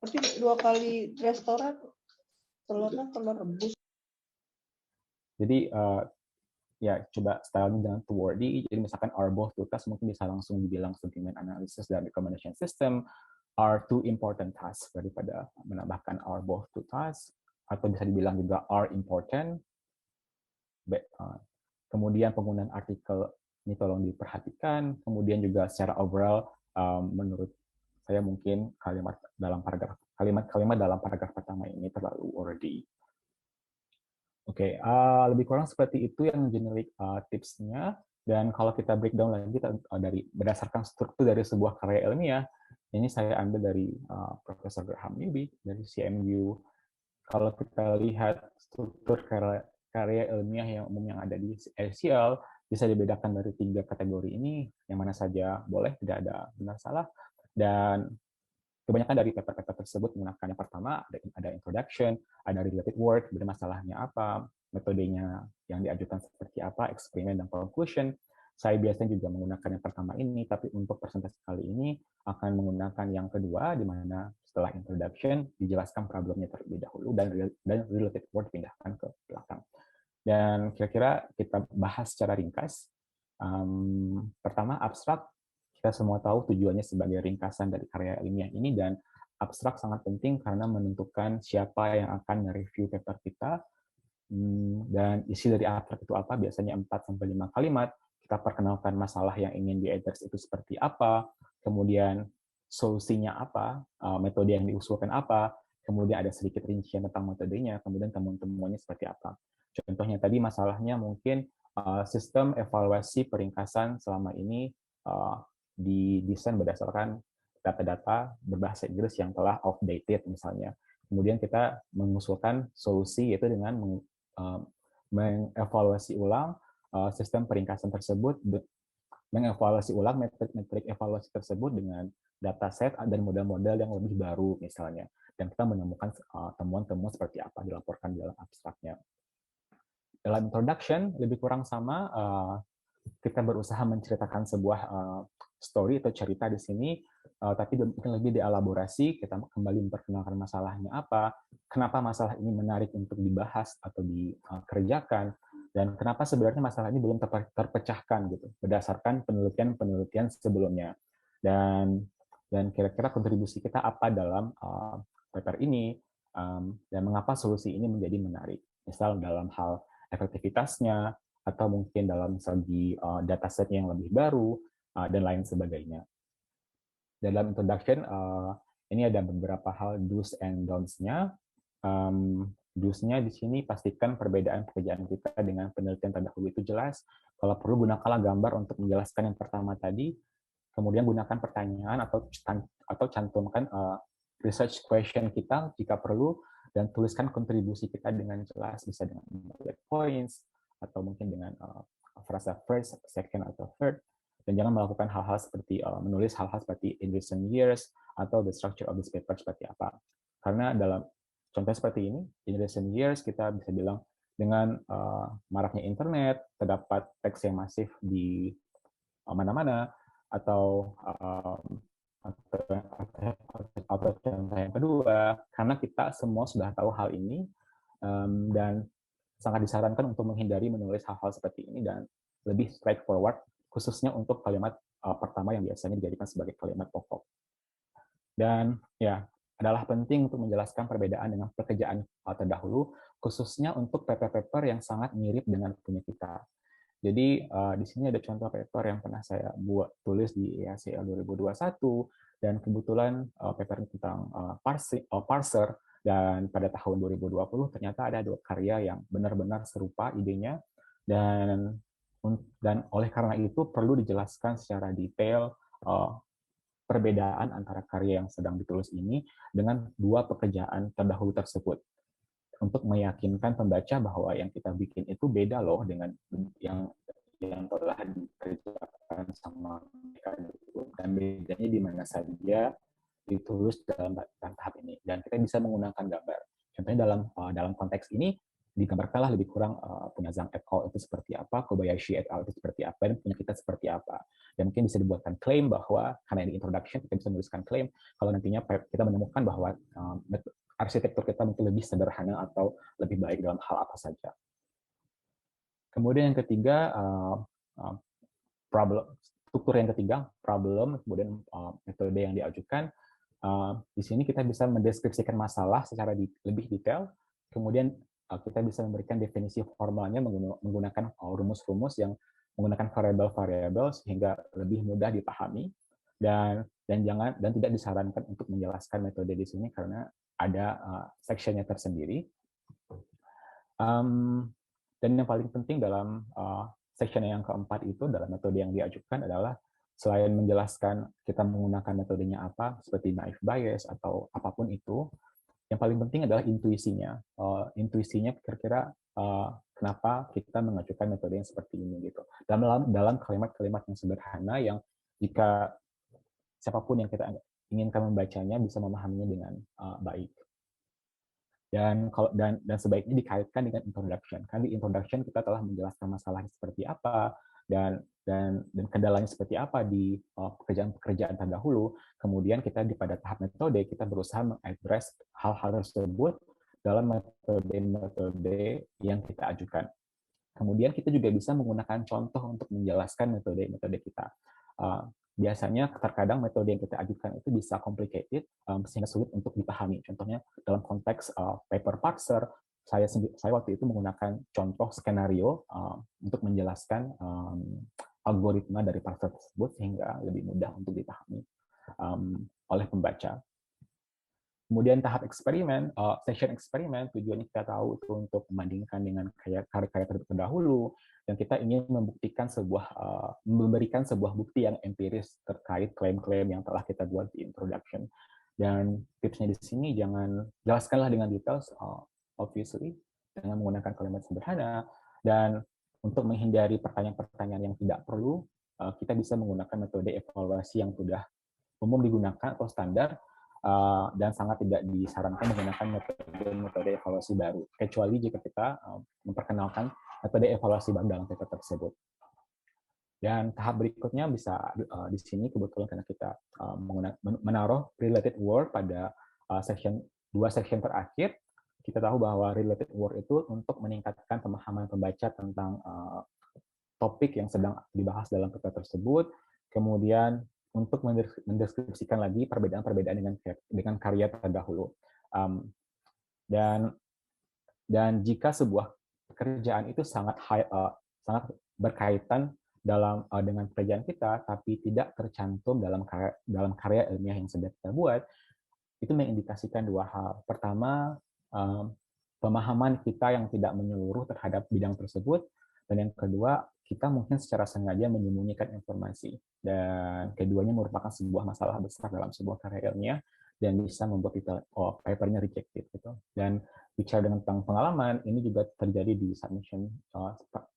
berarti 2 kali restoran telur rebus. Jadi ya coba stylenya jangan too wordy. Jadi misalkan are both to task mungkin bisa langsung dibilang sentiment analysis dan recommendation system are two important tasks daripada menambahkan are both to task, atau bisa dibilang juga are important. Kemudian penggunaan artikel ini tolong diperhatikan. Kemudian juga secara overall, menurut saya mungkin kalimat-kalimat dalam paragraf pertama ini terlalu wordy. Oke, lebih kurang seperti itu yang generic tipsnya. Dan kalau kita breakdown lagi berdasarkan struktur dari sebuah karya ilmiah, ini saya ambil dari Profesor Graham Newby dari CMU. Kalau kita lihat struktur karya ilmiah yang umum yang ada di ACL, bisa dibedakan dari 3 kategori ini, yang mana saja boleh, tidak ada benar salah. Dan kebanyakan dari paper-paper tersebut menggunakan yang pertama, ada introduction, ada related work, masalahnya apa, metodenya yang diajukan seperti apa, eksperimen dan conclusion. Saya biasanya juga menggunakan yang pertama ini, tapi untuk presentasi kali ini akan menggunakan yang kedua, di mana setelah introduction dijelaskan problemnya terlebih dahulu dan related work dipindahkan ke belakang. Dan kira-kira kita bahas secara ringkas. Pertama, abstrak. Kita semua tahu tujuannya sebagai ringkasan dari karya ilmiah ini, dan abstrak sangat penting karena menentukan siapa yang akan mereview paper kita. Dan isi dari abstrak itu apa? Biasanya 4-5 kalimat. Kita perkenalkan masalah yang ingin di-address itu seperti apa, kemudian solusinya apa, metode yang diusulkan apa, kemudian ada sedikit rincian tentang metodenya, kemudian temuan-temuannya seperti apa. Contohnya tadi masalahnya mungkin sistem evaluasi peringkasan selama ini didesain berdasarkan data-data berbahasa Inggris yang telah outdated misalnya. Kemudian kita mengusulkan solusi yaitu dengan mengevaluasi ulang sistem peringkasan tersebut, mengevaluasi ulang metrik evaluasi tersebut dengan dataset dan model-model yang lebih baru misalnya. Dan kita menemukan temuan-temuan seperti apa dilaporkan dalam abstraknya. Dalam introduction lebih kurang sama, kita berusaha menceritakan sebuah story atau cerita di sini, tapi mungkin lebih dielaborasi. Kita kembali memperkenalkan masalahnya apa, kenapa masalah ini menarik untuk dibahas atau dikerjakan, dan kenapa sebenarnya masalah ini belum terpecahkan gitu berdasarkan penelitian sebelumnya. Dan kira-kira kontribusi kita apa dalam paper ini, dan mengapa solusi ini menjadi menarik. Misal dalam hal efektivitasnya, atau mungkin dalam segi dataset yang lebih baru, dan lain sebagainya. Dalam introduction, ini ada beberapa hal do's and don'ts-nya. Do's-nya di sini pastikan perbedaan pekerjaan kita dengan penelitian terdahulu itu jelas. Kalau perlu, gunakanlah gambar untuk menjelaskan yang pertama tadi. Kemudian gunakan pertanyaan atau cantumkan research question kita jika perlu, dan tuliskan kontribusi kita dengan jelas, bisa dengan bullet points, atau mungkin dengan frasa first, second, atau third. Dan jangan melakukan hal-hal seperti menulis hal-hal seperti in recent years, atau the structure of this paper seperti apa. Karena dalam contoh seperti ini, in recent years kita bisa bilang dengan maraknya internet, terdapat teks yang masif di mana-mana, atau contoh yang kedua, karena kita semua sudah tahu hal ini, dan sangat disarankan untuk menghindari menulis hal-hal seperti ini dan lebih straightforward, khususnya untuk kalimat pertama yang biasanya dijadikan sebagai kalimat pokok. Dan ya, adalah penting untuk menjelaskan perbedaan dengan pekerjaan terdahulu, khususnya untuk paper-paper yang sangat mirip dengan punya kita. Jadi di sini ada contoh paper yang pernah saya tulis di EACL 2021, dan kebetulan paper tentang parser, dan pada tahun 2020 ternyata ada 2 karya yang benar-benar serupa idenya, dan oleh karena itu perlu dijelaskan secara detail perbedaan antara karya yang sedang ditulis ini dengan 2 pekerjaan terdahulu tersebut, untuk meyakinkan pembaca bahwa yang kita bikin itu beda loh dengan yang telah dikerjakan sama mereka, dan bedanya di mana saja ditulis dalam tahap ini. Dan kita bisa menggunakan gambar. Contohnya dalam konteks ini digambarkanlah lebih kurang punya Zhang et al. Itu seperti apa, Kobayashi et al. Itu seperti apa, dan punya kita seperti apa. Dan mungkin bisa dibuatkan klaim bahwa, karena di introduction kita bisa menuliskan klaim, kalau nantinya kita menemukan bahwa arsitektur kita mungkin lebih sederhana atau lebih baik dalam hal apa saja. Kemudian yang ketiga, struktur yang ketiga, problem, kemudian metode yang diajukan. Di sini kita bisa mendeskripsikan masalah secara lebih detail, kemudian kita bisa memberikan definisi formalnya menggunakan rumus-rumus yang menggunakan variabel-variabel sehingga lebih mudah dipahami, dan tidak disarankan untuk menjelaskan metode di sini karena ada sectionnya tersendiri. Dan yang paling penting dalam section yang keempat itu, dalam metode yang diajukan adalah selain menjelaskan kita menggunakan metodenya apa, seperti naive Bayes atau apapun itu, yang paling penting adalah intuisinya. Intuisinya kira-kira kenapa kita mengajukan metode yang seperti ini gitu. Dalam kalimat-kalimat yang sederhana yang jika siapapun yang kita inginkan membacanya bisa memahaminya dengan baik. Dan sebaiknya dikaitkan dengan introduction. Kan di introduction kita telah menjelaskan masalahnya seperti apa dan kendalanya seperti apa di pekerjaan terdahulu. Kemudian kita pada tahap metode kita berusaha mengadres hal-hal tersebut dalam metode yang kita ajukan. Kemudian kita juga bisa menggunakan contoh untuk menjelaskan metode kita. Biasanya terkadang metode yang kita ajukan itu bisa complicated sehingga sulit untuk dipahami. Contohnya dalam konteks paper parser, saya waktu itu menggunakan contoh skenario untuk menjelaskan algoritma dari parser tersebut sehingga lebih mudah untuk dipahami oleh pembaca. Kemudian tahap eksperimen, session eksperimen, tujuannya kita tahu itu untuk membandingkan dengan karya-karya terdahulu, dan kita ingin memberikan sebuah bukti yang empiris terkait klaim-klaim yang telah kita buat di introduction. Dan tipsnya di sini jelaskanlah dengan detail, obviously, dengan menggunakan kalimat sederhana, dan untuk menghindari pertanyaan-pertanyaan yang tidak perlu, kita bisa menggunakan metode evaluasi yang sudah umum digunakan atau standar, dan sangat tidak disarankan menggunakan metode evaluasi baru, kecuali jika kita memperkenalkan metode evaluasi baru dalam paper tersebut. Dan tahap berikutnya bisa di sini kebetulan karena kita menaruh related word pada dua section terakhir, kita tahu bahwa related word itu untuk meningkatkan pemahaman pembaca tentang topik yang sedang dibahas dalam paper tersebut, kemudian untuk mendeskripsikan lagi perbedaan-perbedaan dengan karya terdahulu. Dan jika sebuah pekerjaan itu sangat berkaitan dengan pekerjaan kita, tapi tidak tercantum dalam karya ilmiah yang sedang kita buat, itu mengindikasikan dua hal. Pertama, pemahaman kita yang tidak menyeluruh terhadap bidang tersebut, dan yang kedua, kita mungkin secara sengaja menyembunyikan informasi. Dan keduanya merupakan sebuah masalah besar dalam sebuah karya ilmiah dan bisa membuat papernya rejected gitu. Dan bicara tentang pengalaman, ini juga terjadi di submission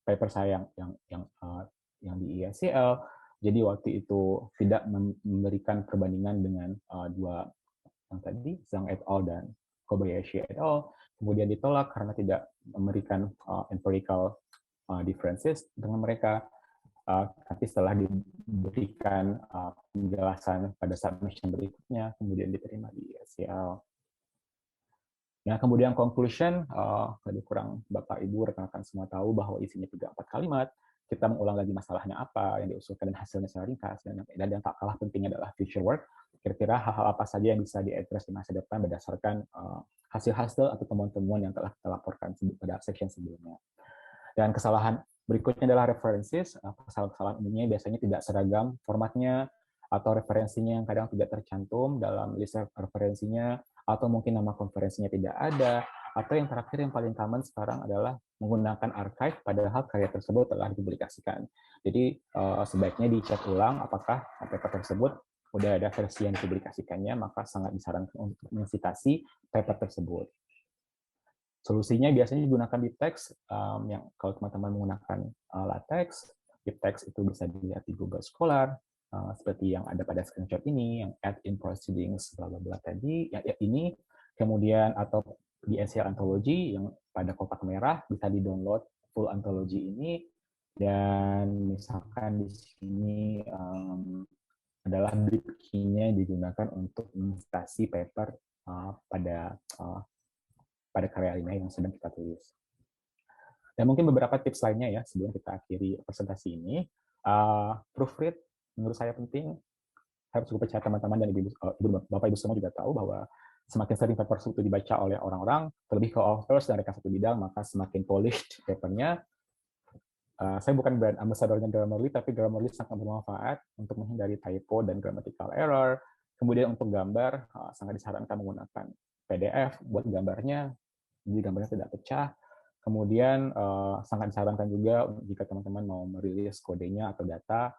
paper saya yang di ESCL. Jadi waktu itu tidak memberikan perbandingan dengan dua yang tadi, Zhang et al. Dan Kobayashi et al. Kemudian ditolak karena tidak memberikan empirical differences dengan mereka, tapi setelah diberikan penjelasan pada submission berikutnya, kemudian diterima di ESCL. Nah, kemudian conclusion, lebih kurang Bapak Ibu rekan-rekan semua tahu bahwa isinya 3-4 kalimat, kita mengulang lagi masalahnya apa yang diusulkan dan hasilnya secara ringkas, dan yang tak kalah pentingnya adalah future work, kira-kira hal-hal apa saja yang bisa diadres di masa depan berdasarkan hasil-hasil atau temuan-temuan yang telah kita laporkan pada section sebelumnya. Dan kesalahan berikutnya adalah references. Kesalahan umumnya biasanya tidak seragam formatnya, atau referensinya yang kadang tidak tercantum dalam list referensinya, atau mungkin nama konferensinya tidak ada, atau yang terakhir yang paling common sekarang adalah menggunakan archive padahal karya tersebut telah dipublikasikan. Jadi sebaiknya dicek ulang apakah paper tersebut sudah ada versi yang dipublikasikannya, maka sangat disarankan untuk mensitasi paper tersebut. Solusinya biasanya digunakan di teks, yang kalau teman-teman menggunakan LaTeX, di teks itu bisa dilihat di Google Scholar, seperti yang ada pada screenshot ini, yang add in proceedings, bla bla bla tadi, yang ini, kemudian atau di ESCL Anthology yang pada kotak merah bisa di-download full anthology ini, dan misalkan di sini adalah bib key-nya digunakan untuk mensitasi paper pada karya ilmiah yang sedang kita tulis. Dan mungkin beberapa tips lainnya ya sebelum kita akhiri presentasi ini. Proofread menurut saya penting. Harus juga percaya teman-teman dan Bapak Ibu semua juga tahu bahwa semakin sering paper itu dibaca oleh orang-orang, terlebih ke authors dan rekan satu bidang, maka semakin polished papernya. Saya bukan brand ambassador-nya Grammarly, tapi Grammarly sangat bermanfaat untuk menghindari typo dan grammatical error. Kemudian untuk gambar, sangat disarankan menggunakan PDF buat gambarnya, jadi gambarnya tidak pecah. Kemudian sangat disarankan juga jika teman-teman mau merilis kodenya atau data,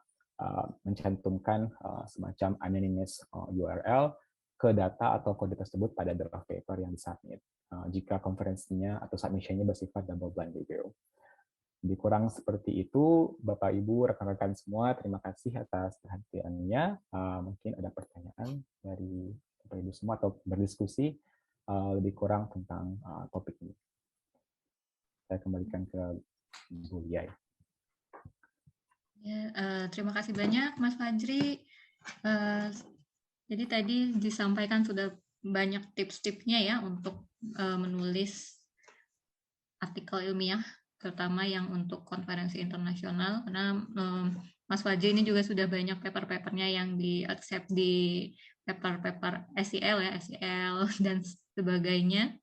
mencantumkan semacam anonymous URL ke data atau kode tersebut pada draft paper yang disubmit. Jika konferensinya atau submission-nya bersifat double blind review. Lebih kurang seperti itu, Bapak Ibu, rekan-rekan semua, terima kasih atas perhatiannya. Mungkin ada pertanyaan dari Bapak Ibu semua atau berdiskusi lebih kurang tentang topik ini. Saya kembalikan ke Bu Lia. Ya, terima kasih banyak Mas Fajri. Jadi tadi disampaikan sudah banyak tips-tipsnya ya untuk menulis artikel ilmiah, terutama yang untuk konferensi internasional, karena Mas Fajri ini juga sudah banyak paper-papernya yang di-accept di paper-paper SEL ya, SEL dan sebagainya.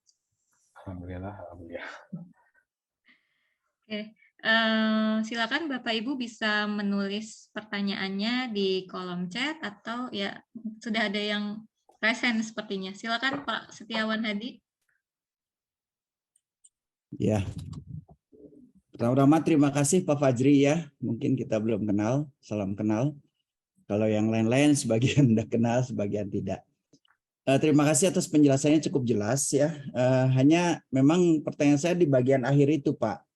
Alhamdulillah, alhamdulillah. Oke, silakan Bapak Ibu bisa menulis pertanyaannya di kolom chat atau ya sudah ada yang present sepertinya. Silakan Pak Setiawan Hadi. Ya, pertama-tama terima kasih Pak Fajri ya. Mungkin kita belum kenal, salam kenal. Kalau yang lain-lain sebagian udah kenal, sebagian tidak. Terima kasih atas penjelasannya cukup jelas ya. Hanya memang pertanyaan saya di bagian akhir itu Pak.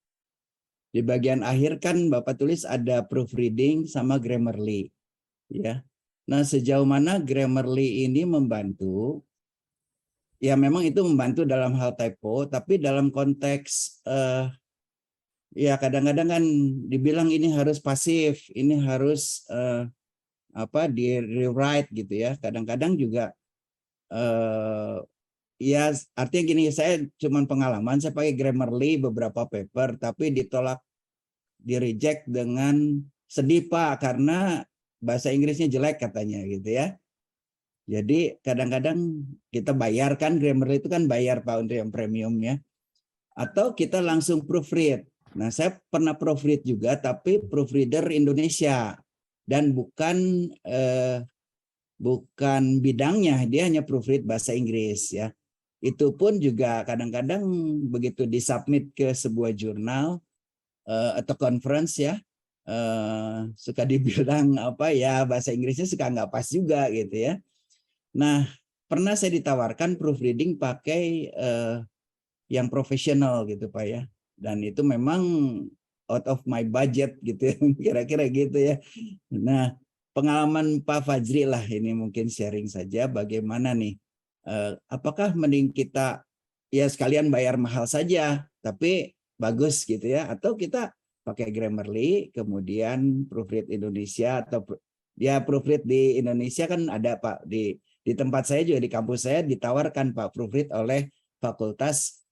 Di bagian akhir kan Bapak tulis ada proofreading sama Grammarly. Ya. Nah sejauh mana Grammarly ini membantu? Ya memang itu membantu dalam hal typo, tapi dalam konteks ya kadang-kadang kan dibilang ini harus pasif, ini harus di rewrite gitu ya. Kadang-kadang juga ya artinya gini, saya cuman pengalaman, saya pakai Grammarly beberapa paper, tapi ditolak, di reject dengan sedih Pak, karena bahasa Inggrisnya jelek katanya gitu ya. Jadi kadang-kadang kita bayarkan Grammarly itu kan bayar Pak untuk yang premiumnya, atau kita langsung proofread. Nah saya pernah proofread juga, tapi proofreader Indonesia dan bukan bidangnya, dia hanya proofread bahasa Inggris ya. Itu pun juga kadang-kadang begitu disubmit ke sebuah jurnal atau conference ya, suka dibilang bahasa Inggrisnya suka nggak pas juga gitu ya. Nah pernah saya ditawarkan proofreading pakai yang profesional gitu Pak ya, dan itu memang out of my budget gitu ya, kira-kira gitu ya. Nah pengalaman Pak Fajri lah ini mungkin sharing saja bagaimana nih, apakah mending kita ya sekalian bayar mahal saja tapi bagus gitu ya, atau kita pakai Grammarly kemudian proofread Indonesia, atau ya proofread di Indonesia kan ada Pak, di tempat saya juga di kampus saya ditawarkan Pak proofread oleh Fakultas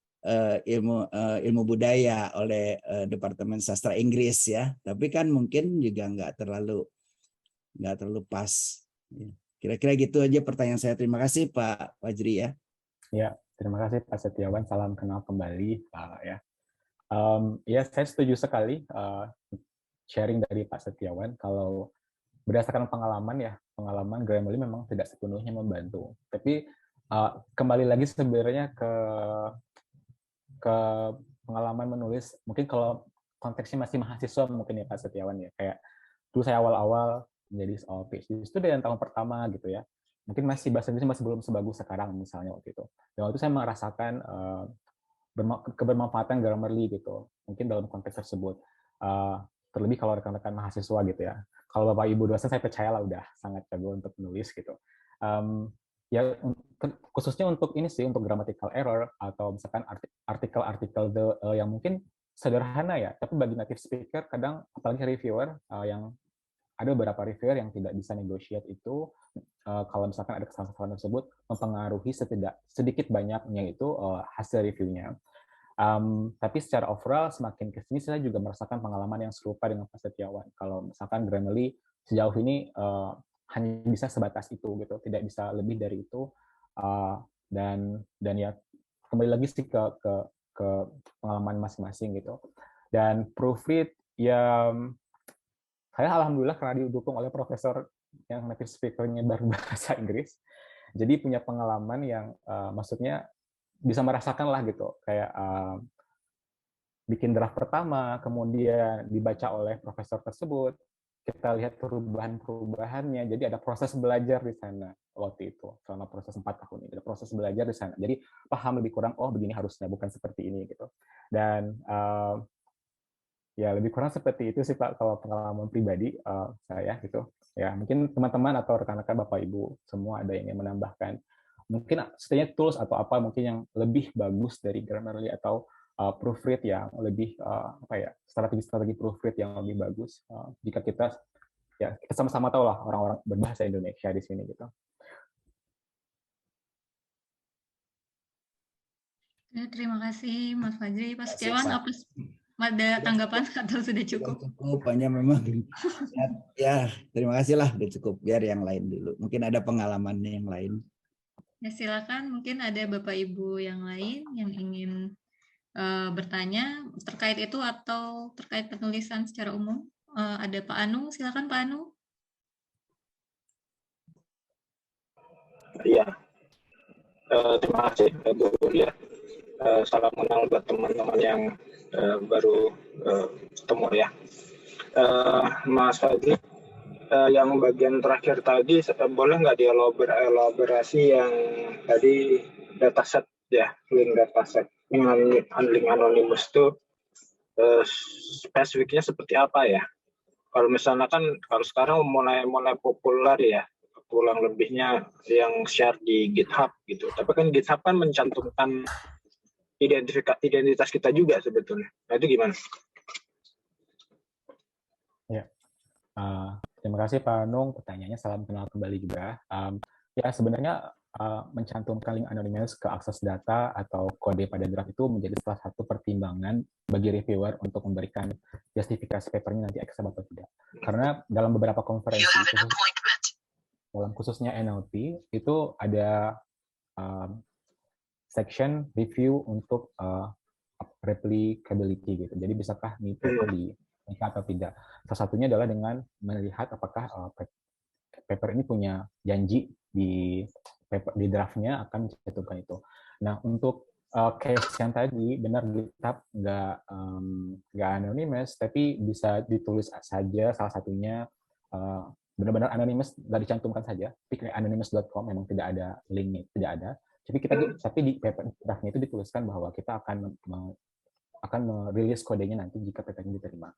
ilmu budaya, oleh Departemen Sastra Inggris ya, tapi kan mungkin juga nggak terlalu pas. Kira-kira gitu aja pertanyaan saya. Terima kasih Pak Fajri ya. Ya, terima kasih Pak Setiawan. Salam kenal kembali Pak ya. Ya, saya setuju sekali sharing dari Pak Setiawan. Kalau berdasarkan pengalaman Grammarly memang tidak sepenuhnya membantu. Tapi kembali lagi sebenarnya ke pengalaman menulis. Mungkin kalau konteksnya masih mahasiswa mungkin ya Pak Setiawan ya. Kayak dulu saya awal-awal menjadi PhD student tahun pertama gitu ya. Mungkin masih bahasa Inggris masih belum sebagus sekarang misalnya waktu itu. Dan waktu itu saya merasakan kebermanfaatan Grammarly gitu. Mungkin dalam konteks tersebut. Terlebih kalau rekan-rekan mahasiswa gitu ya. Kalau Bapak Ibu dosen saya percayalah udah sangat jago untuk menulis gitu. Ya khususnya untuk ini sih, untuk grammatical error atau misalkan artikel-artikel yang mungkin sederhana ya, tapi bagi native speaker kadang apalagi reviewer yang ada beberapa reviewer yang tidak bisa negotiate itu, kalau misalkan ada kesalahan tersebut mempengaruhi sedikit banyaknya itu hasil reviewnya. Tapi secara overall semakin ke sini saya juga merasakan pengalaman yang serupa dengan Pak Setiawan. Kalau misalkan Grammarly sejauh ini hanya bisa sebatas itu gitu, tidak bisa lebih dari itu. Dan ya kembali lagi sih ke pengalaman masing-masing gitu. Dan proofread ya saya alhamdulillah karena didukung oleh profesor yang native speaker-nya berbahasa Inggris, jadi punya pengalaman yang maksudnya bisa merasakan lah gitu, kayak bikin draft pertama, kemudian dibaca oleh profesor tersebut, kita lihat perubahan-perubahannya, jadi ada proses belajar di sana waktu itu, selama proses 4 tahun ini, ada proses belajar di sana, jadi paham lebih kurang, oh begini harusnya, bukan seperti ini gitu. Dan ya lebih kurang seperti itu sih Pak, kalau pengalaman pribadi saya gitu. Ya mungkin teman-teman atau rekan-rekan Bapak Ibu semua ada yang ingin menambahkan. Mungkin setidaknya tools atau apa mungkin yang lebih bagus dari Grammarly atau proofread yang lebih strategi-strategi proofread yang lebih bagus jika kita sama-sama tahu lah orang-orang berbahasa Indonesia di sini gitu. Terima kasih Mas Fajri. Pak Setiawan, ada tanggapan atau sudah cukup? Cukup, hanya memang ya terima kasih lah, udah cukup, biar yang lain dulu. Mungkin ada pengalamannya yang lain. Ya silakan, mungkin ada Bapak Ibu yang lain yang ingin bertanya terkait itu atau terkait penulisan secara umum. Ada Pak Anu, silakan Pak Anu. Iya, terima kasih Bu Lia. Salam kenal buat teman-teman yang baru ketemu ya. Mas Fadli, yang bagian terakhir tadi boleh nggak dielaborasi yang tadi dataset ya, link dataset link anonymous itu spesifiknya seperti apa ya? Kalau misalnya kan kalau sekarang mulai populer ya, pulang lebihnya yang share di GitHub gitu. Tapi kan GitHub kan mencantumkan identitas kita juga sebetulnya. Nah, itu gimana? Ya, terima kasih Pak Nung, pertanyaannya salam kenal kembali juga. Ya sebenarnya mencantumkan link anonymous ke akses data atau kode pada draft itu menjadi salah satu pertimbangan bagi reviewer untuk memberikan justifikasi papernya nanti acceptable atau tidak. Karena dalam beberapa konferensi, dalam khususnya NLP, itu ada section review untuk replicability gitu. Jadi bisakah ini paper di atau tidak. Salah satunya adalah dengan melihat apakah paper ini punya janji di draftnya akan mencantumkan itu. Nah untuk case yang tadi benar GitHub nggak anonymous, tapi bisa ditulis saja salah satunya benar-benar anonymous, nggak dicantumkan saja. Tapi kayak anonymous.com memang tidak ada linknya, tidak ada. Tapi di paper draftnya itu dituliskan bahwa kita akan merilis kodenya nanti jika paper ini diterima.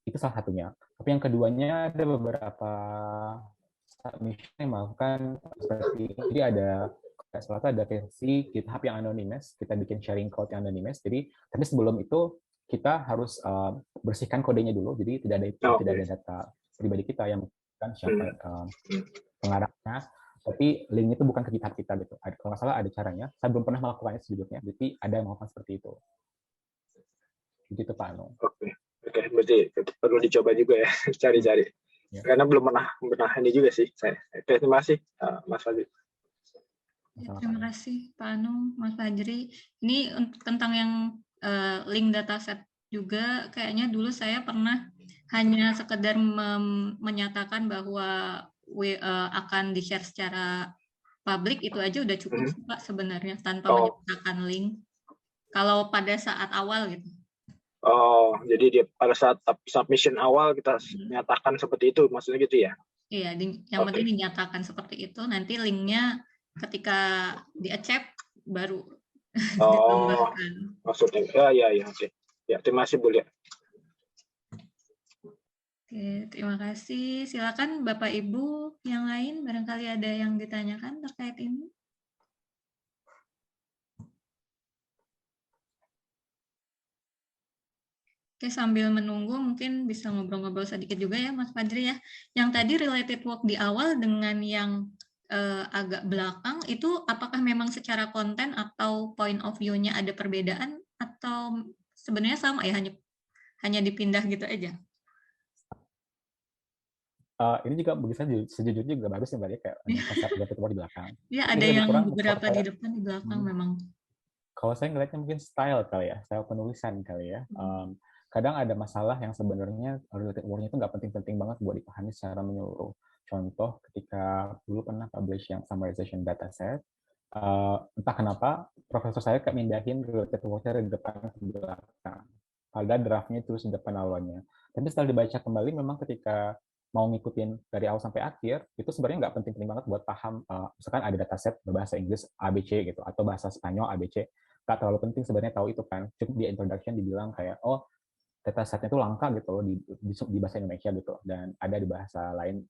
Itu salah satunya. Tapi yang keduanya ada beberapa submission yang melakukan seperti ini. Jadi ada versi GitHub yang anonymous, kita bikin sharing code yang anonymous. Tapi sebelum itu kita harus bersihkan kodenya dulu. Jadi tidak ada data pribadi kita yang kan siapa pengarahnya. Tapi link itu bukan ke GitHub kita gitu. Kalau nggak salah ada caranya. Saya belum pernah melakukannya sejujurnya. Jadi ada yang melakukan seperti itu. Begitu Pak Anu. Oke, berarti perlu dicoba juga ya, cari-cari. Ya. Karena belum pernah ini juga sih saya. Terima kasih Mas Fajri. Ya, terima kasih Pak Anu, Mas Fajri. Ini tentang yang link dataset juga, kayaknya dulu saya pernah hanya sekedar menyatakan bahwa akan di-share secara publik, itu aja udah cukup Pak sebenarnya, tanpa menyatakan link. Kalau pada saat awal gitu. Oh, jadi pada saat submission awal kita nyatakan seperti itu, maksudnya gitu ya? Iya, yang penting dinyatakan seperti itu, nanti linknya ketika di-accept baru ditambahkan. Maksudnya, ya, oke. Ya, terima kasih Bu Lia. Oke, terima kasih. Silakan Bapak Ibu yang lain, barangkali ada yang ditanyakan terkait ini. Oke, sambil menunggu mungkin bisa ngobrol-ngobrol sedikit juga ya Mas Fajri ya. Yang tadi related work di awal dengan yang agak belakang, itu apakah memang secara konten atau point of view-nya ada perbedaan atau sebenarnya sama ya, hanya dipindah gitu aja? Ini juga bagi saya sejujurnya juga bagus ya Mbak ya, kayak ada konsep related work di belakang. Ya, Tapi ada lebih yang kurang beberapa di depan, di belakang memang. kalau saya ngelihatnya mungkin style kali ya, style penulisan kali ya. Kadang ada masalah yang sebenarnya related work-nya itu nggak penting-penting banget buat dipahami secara menyeluruh. Contoh ketika dulu pernah publish yang summarization dataset, entah kenapa profesor saya kayak mindahin related work-nya dari depan ke belakang. Padahal draft-nya terus di depan awalnya. Tapi setelah dibaca kembali, memang ketika mau ngikutin dari awal sampai akhir, itu sebenarnya nggak penting-penting banget buat paham, misalkan ada dataset berbahasa Inggris ABC gitu, atau bahasa Spanyol ABC, nggak terlalu penting sebenarnya tahu itu kan. Cukup di introduction dibilang kayak, oh datasetnya itu langka gitu loh di bahasa Indonesia gitu, dan ada di bahasa lain,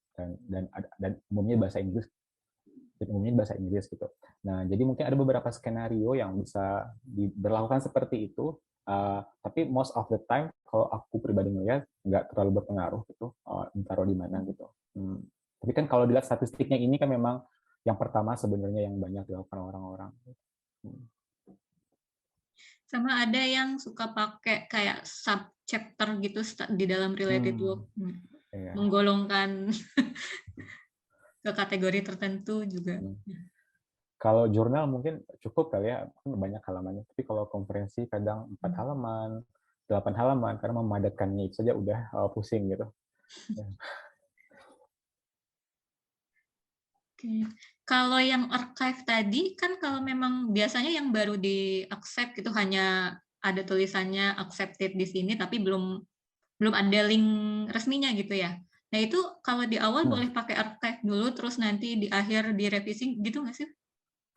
dan umumnya bahasa Inggris, gitu. Nah, jadi mungkin ada beberapa skenario yang bisa diberlakukan seperti itu, tapi most of the time kalau aku pribadi melihat nggak terlalu berpengaruh gitu, taruh di mana gitu. Tapi kan kalau dilihat statistiknya ini kan memang yang pertama sebenarnya yang banyak dilakukan orang-orang. Sama ada yang suka pakai kayak sub chapter gitu di dalam related work, menggolongkan ke kategori tertentu juga. Kalau jurnal mungkin cukup kali ya, banyak halamannya. Tapi kalau konferensi kadang 4 halaman, 8 halaman, karena memadatkannya itu saja udah pusing gitu. Oke. Kalau yang archive tadi kan kalau memang biasanya yang baru di accept itu hanya ada tulisannya accepted di sini tapi belum ada link resminya gitu ya. Nah itu kalau di awal boleh pakai archive dulu terus nanti di akhir direvisi gitu nggak sih?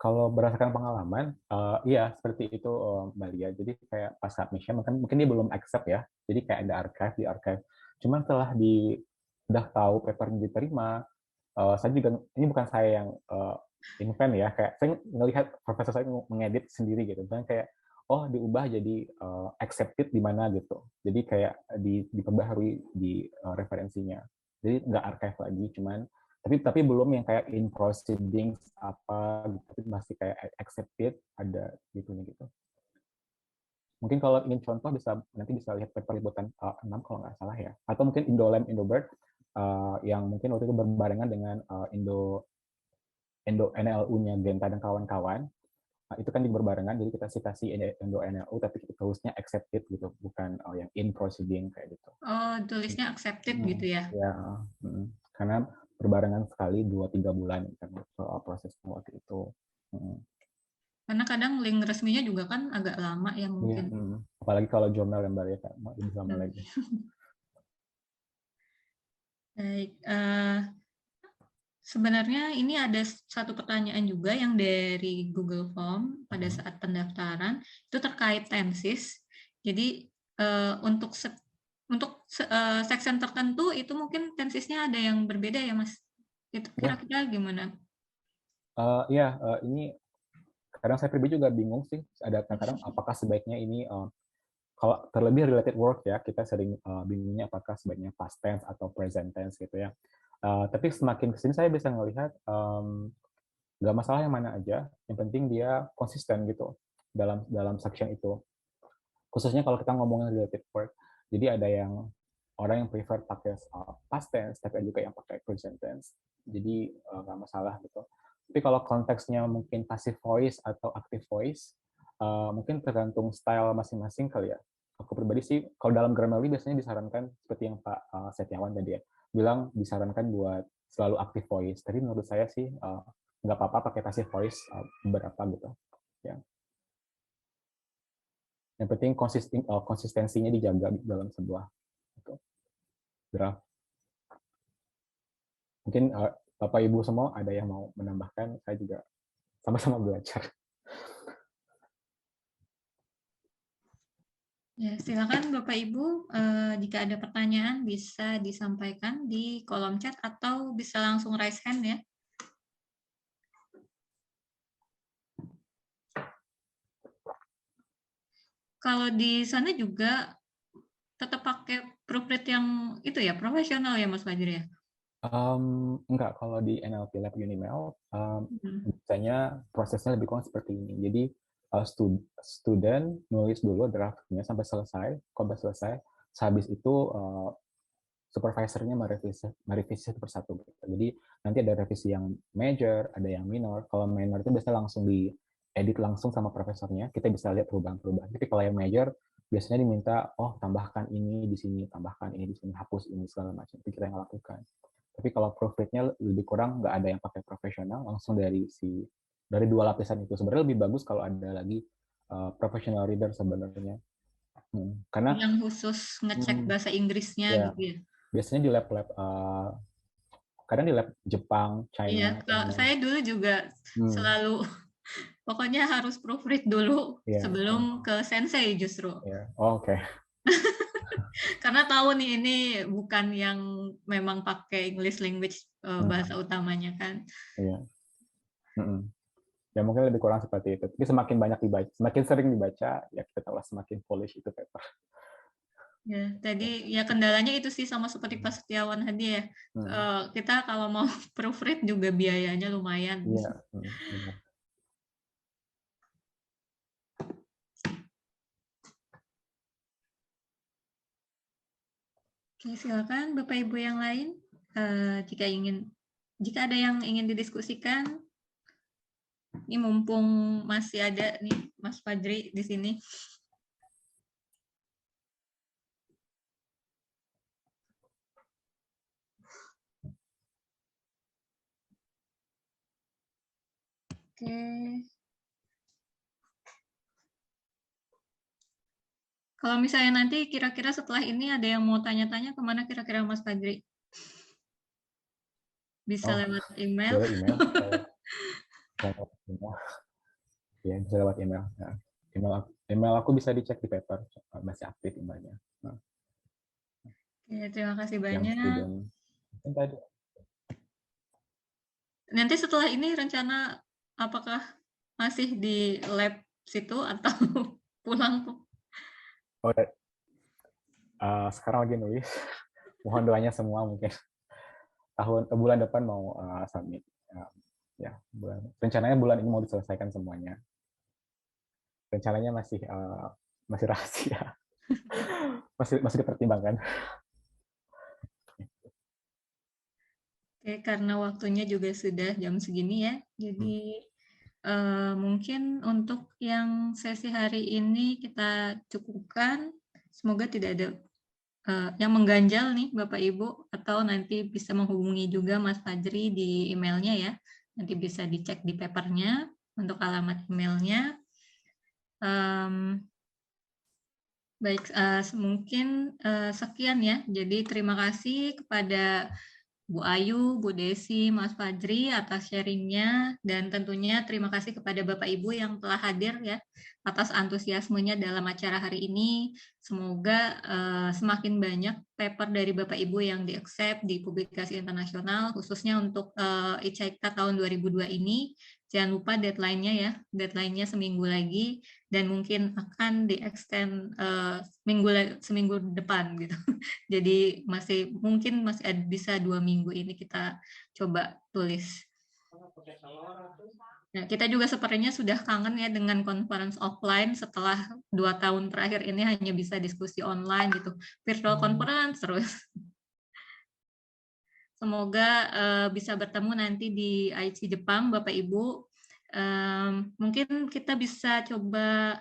Kalau berdasarkan pengalaman, iya seperti itu Mbak Lia. Jadi kayak pas submission, mungkin dia belum accept ya. Jadi kayak ada di archive. Cuman setelah udah tahu papernya diterima, saya juga, ini bukan saya yang invent ya, kayak saya ngelihat profesor saya mengedit sendiri gitu, dan kayak oh diubah jadi accepted di mana gitu, jadi kayak diperbaharui di referensinya, jadi nggak archive lagi, cuman tapi belum yang kayak in proceedings apa gitu, tapi masih kayak accepted ada gitunya gitu. Mungkin kalau ingin contoh nanti bisa lihat paper liputan 6 kalau nggak salah ya, atau mungkin Indolem Indobird yang mungkin waktu itu berbarengan dengan Indo NLU-nya Genta dan kawan-kawan. Itu kan berbarengan, jadi kita citasi Indo NLU tapi kita tulisnya accepted gitu, bukan yang in proceeding kayak gitu. Oh, tulisnya accepted gitu ya? Ya, karena berbarengan sekali 2-3 bulan kan proses waktu itu. Karena kadang link resminya juga kan agak lama ya mungkin. Apalagi kalau jurnal yang baru ya, lebih lama lagi. Baik, sebenarnya ini ada satu pertanyaan juga yang dari Google Form pada saat pendaftaran, itu terkait tensis. Jadi untuk section tertentu itu mungkin tensisnya ada yang berbeda ya Mas? Itu kira-kira gimana? Ini kadang saya pribadi juga bingung sih, ada kadang apakah sebaiknya ini kalau terlebih related work ya, kita sering bingungnya apakah sebaiknya past tense atau present tense gitu ya. Tapi semakin kesini saya bisa ngelihat nggak masalah yang mana aja, yang penting dia konsisten gitu dalam section itu. Khususnya kalau kita ngomongin related work, jadi ada yang orang yang prefer pakai past tense, tapi ada juga yang pakai present tense. Jadi nggak masalah gitu. Tapi kalau konteksnya mungkin passive voice atau active voice, mungkin tergantung style masing-masing kali ya. Aku pribadi sih, kalau dalam Grammarly biasanya disarankan, seperti yang Pak Setiawan tadi ya, bilang disarankan buat selalu active voice. Tapi menurut saya sih, nggak apa-apa pakai passive voice beberapa gitu. Ya. Yang penting konsistensinya dijaga dalam sebuah draft. Mungkin Bapak Ibu semua ada yang mau menambahkan, saya juga sama-sama belajar. Ya, silakan Bapak Ibu, jika ada pertanyaan bisa disampaikan di kolom chat atau bisa langsung raise hand ya. Kalau di sana juga tetap pakai proofread yang itu ya, profesional ya Mas Fajri ya? Enggak, kalau di NLP Lab Unimel, biasanya prosesnya lebih kurang seperti ini. Jadi student nulis dulu draftnya sampai selesai, habis itu supervisornya merevisi satu persatu. Jadi nanti ada revisi yang major, ada yang minor. Kalau minor itu biasanya langsung diedit langsung sama profesornya, kita bisa lihat perubahan-perubahan. Tapi kalau yang major biasanya diminta, oh tambahkan ini di sini, tambahkan ini di sini, hapus ini segala macam. Itu kita yang lakukan. Tapi kalau proofreadnya lebih kurang, nggak ada yang pakai profesional, langsung dari dua lapisan itu. Sebenarnya lebih bagus kalau ada lagi professional reader sebenarnya. Karena yang khusus ngecek bahasa Inggrisnya ya, gitu ya. Biasanya di lab-lab kadang di lab Jepang, China. Iya, saya dulu juga selalu pokoknya harus proofread dulu sebelum ke sensei justru. Oke. Karena tahu nih ini bukan yang memang pakai English language bahasa utamanya kan. Iya. Ya mungkin lebih kurang seperti itu. Tapi semakin banyak dibaca, semakin sering dibaca, ya kita tahu semakin polish itu paper. Ya, tadi ya kendalanya itu sih sama seperti Pak Setiawan tadi ya. Kita kalau mau proofread juga biayanya lumayan. Iya. Oke, silakan Bapak Ibu yang lain jika ada yang ingin didiskusikan. Ini mumpung masih ada nih Mas Fajri di sini. Oke. Kalau misalnya nanti kira-kira setelah ini ada yang mau tanya-tanya, kemana kira-kira Mas Fajri? Bisa lewat email? Boleh email. Ya, bisa lewat email. Nah, email aku bisa dicek di paper, masih aktif emailnya. Oke, terima kasih banyak. Tadi. Nanti setelah ini rencana apakah masih di lab situ atau pulang? Sekarang lagi nulis. Mohon doanya semua mungkin. Bulan depan mau submit. Rencananya bulan ini mau diselesaikan semuanya. Rencananya masih rahasia. masih dipertimbangkan. Oke, karena waktunya juga sudah jam segini ya, jadi mungkin untuk yang sesi hari ini kita cukupkan. Semoga tidak ada yang mengganjal nih Bapak Ibu, atau nanti bisa menghubungi juga Mas Fajri di emailnya ya. Nanti bisa dicek di papernya untuk alamat emailnya. Baik, mungkin sekian ya. Jadi terima kasih kepada Bu Ayu, Bu Desi, Mas Fajri atas sharingnya, dan tentunya terima kasih kepada Bapak Ibu yang telah hadir ya atas antusiasmenya dalam acara hari ini. Semoga semakin banyak paper dari Bapak Ibu yang di-accept di publikasi internasional, khususnya untuk ICAICTA tahun 2002 ini. Jangan lupa deadline-nya ya, deadline-nya seminggu lagi, dan mungkin akan di-extend seminggu depan gitu. Jadi mungkin masih bisa 2 minggu ini kita coba tulis. Nah, kita juga sepertinya sudah kangen ya dengan conference offline setelah 2 tahun terakhir ini hanya bisa diskusi online gitu, virtual conference terus. Semoga bisa bertemu nanti di IC Jepang, Bapak Ibu. Mungkin kita bisa coba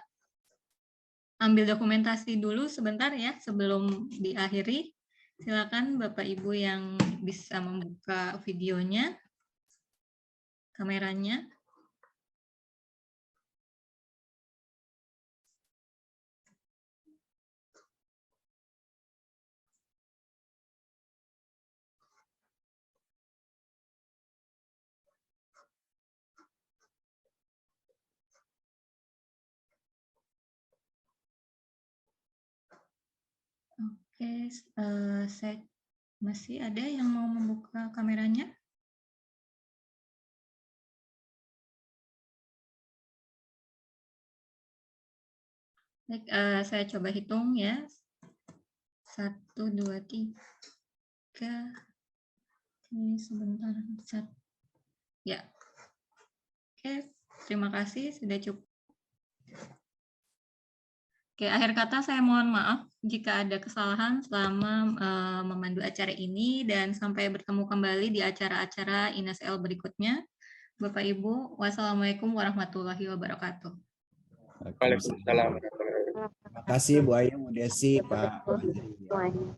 ambil dokumentasi dulu sebentar ya sebelum diakhiri. Silakan Bapak Ibu yang bisa membuka videonya, kameranya. Oke, saya masih ada yang mau membuka kameranya? Baik, saya coba hitung ya. 1, 2, 3. Oke, sebentar. Ya. Oke, terima kasih sudah cukup. Oke, akhir kata saya mohon maaf jika ada kesalahan selama memandu acara ini, dan sampai bertemu kembali di acara-acara INSL berikutnya. Bapak Ibu, wassalamualaikum warahmatullahi wabarakatuh. Waalaikumsalam. Terima kasih Bu Ayu, Bu Desi, Pak. Semuanya.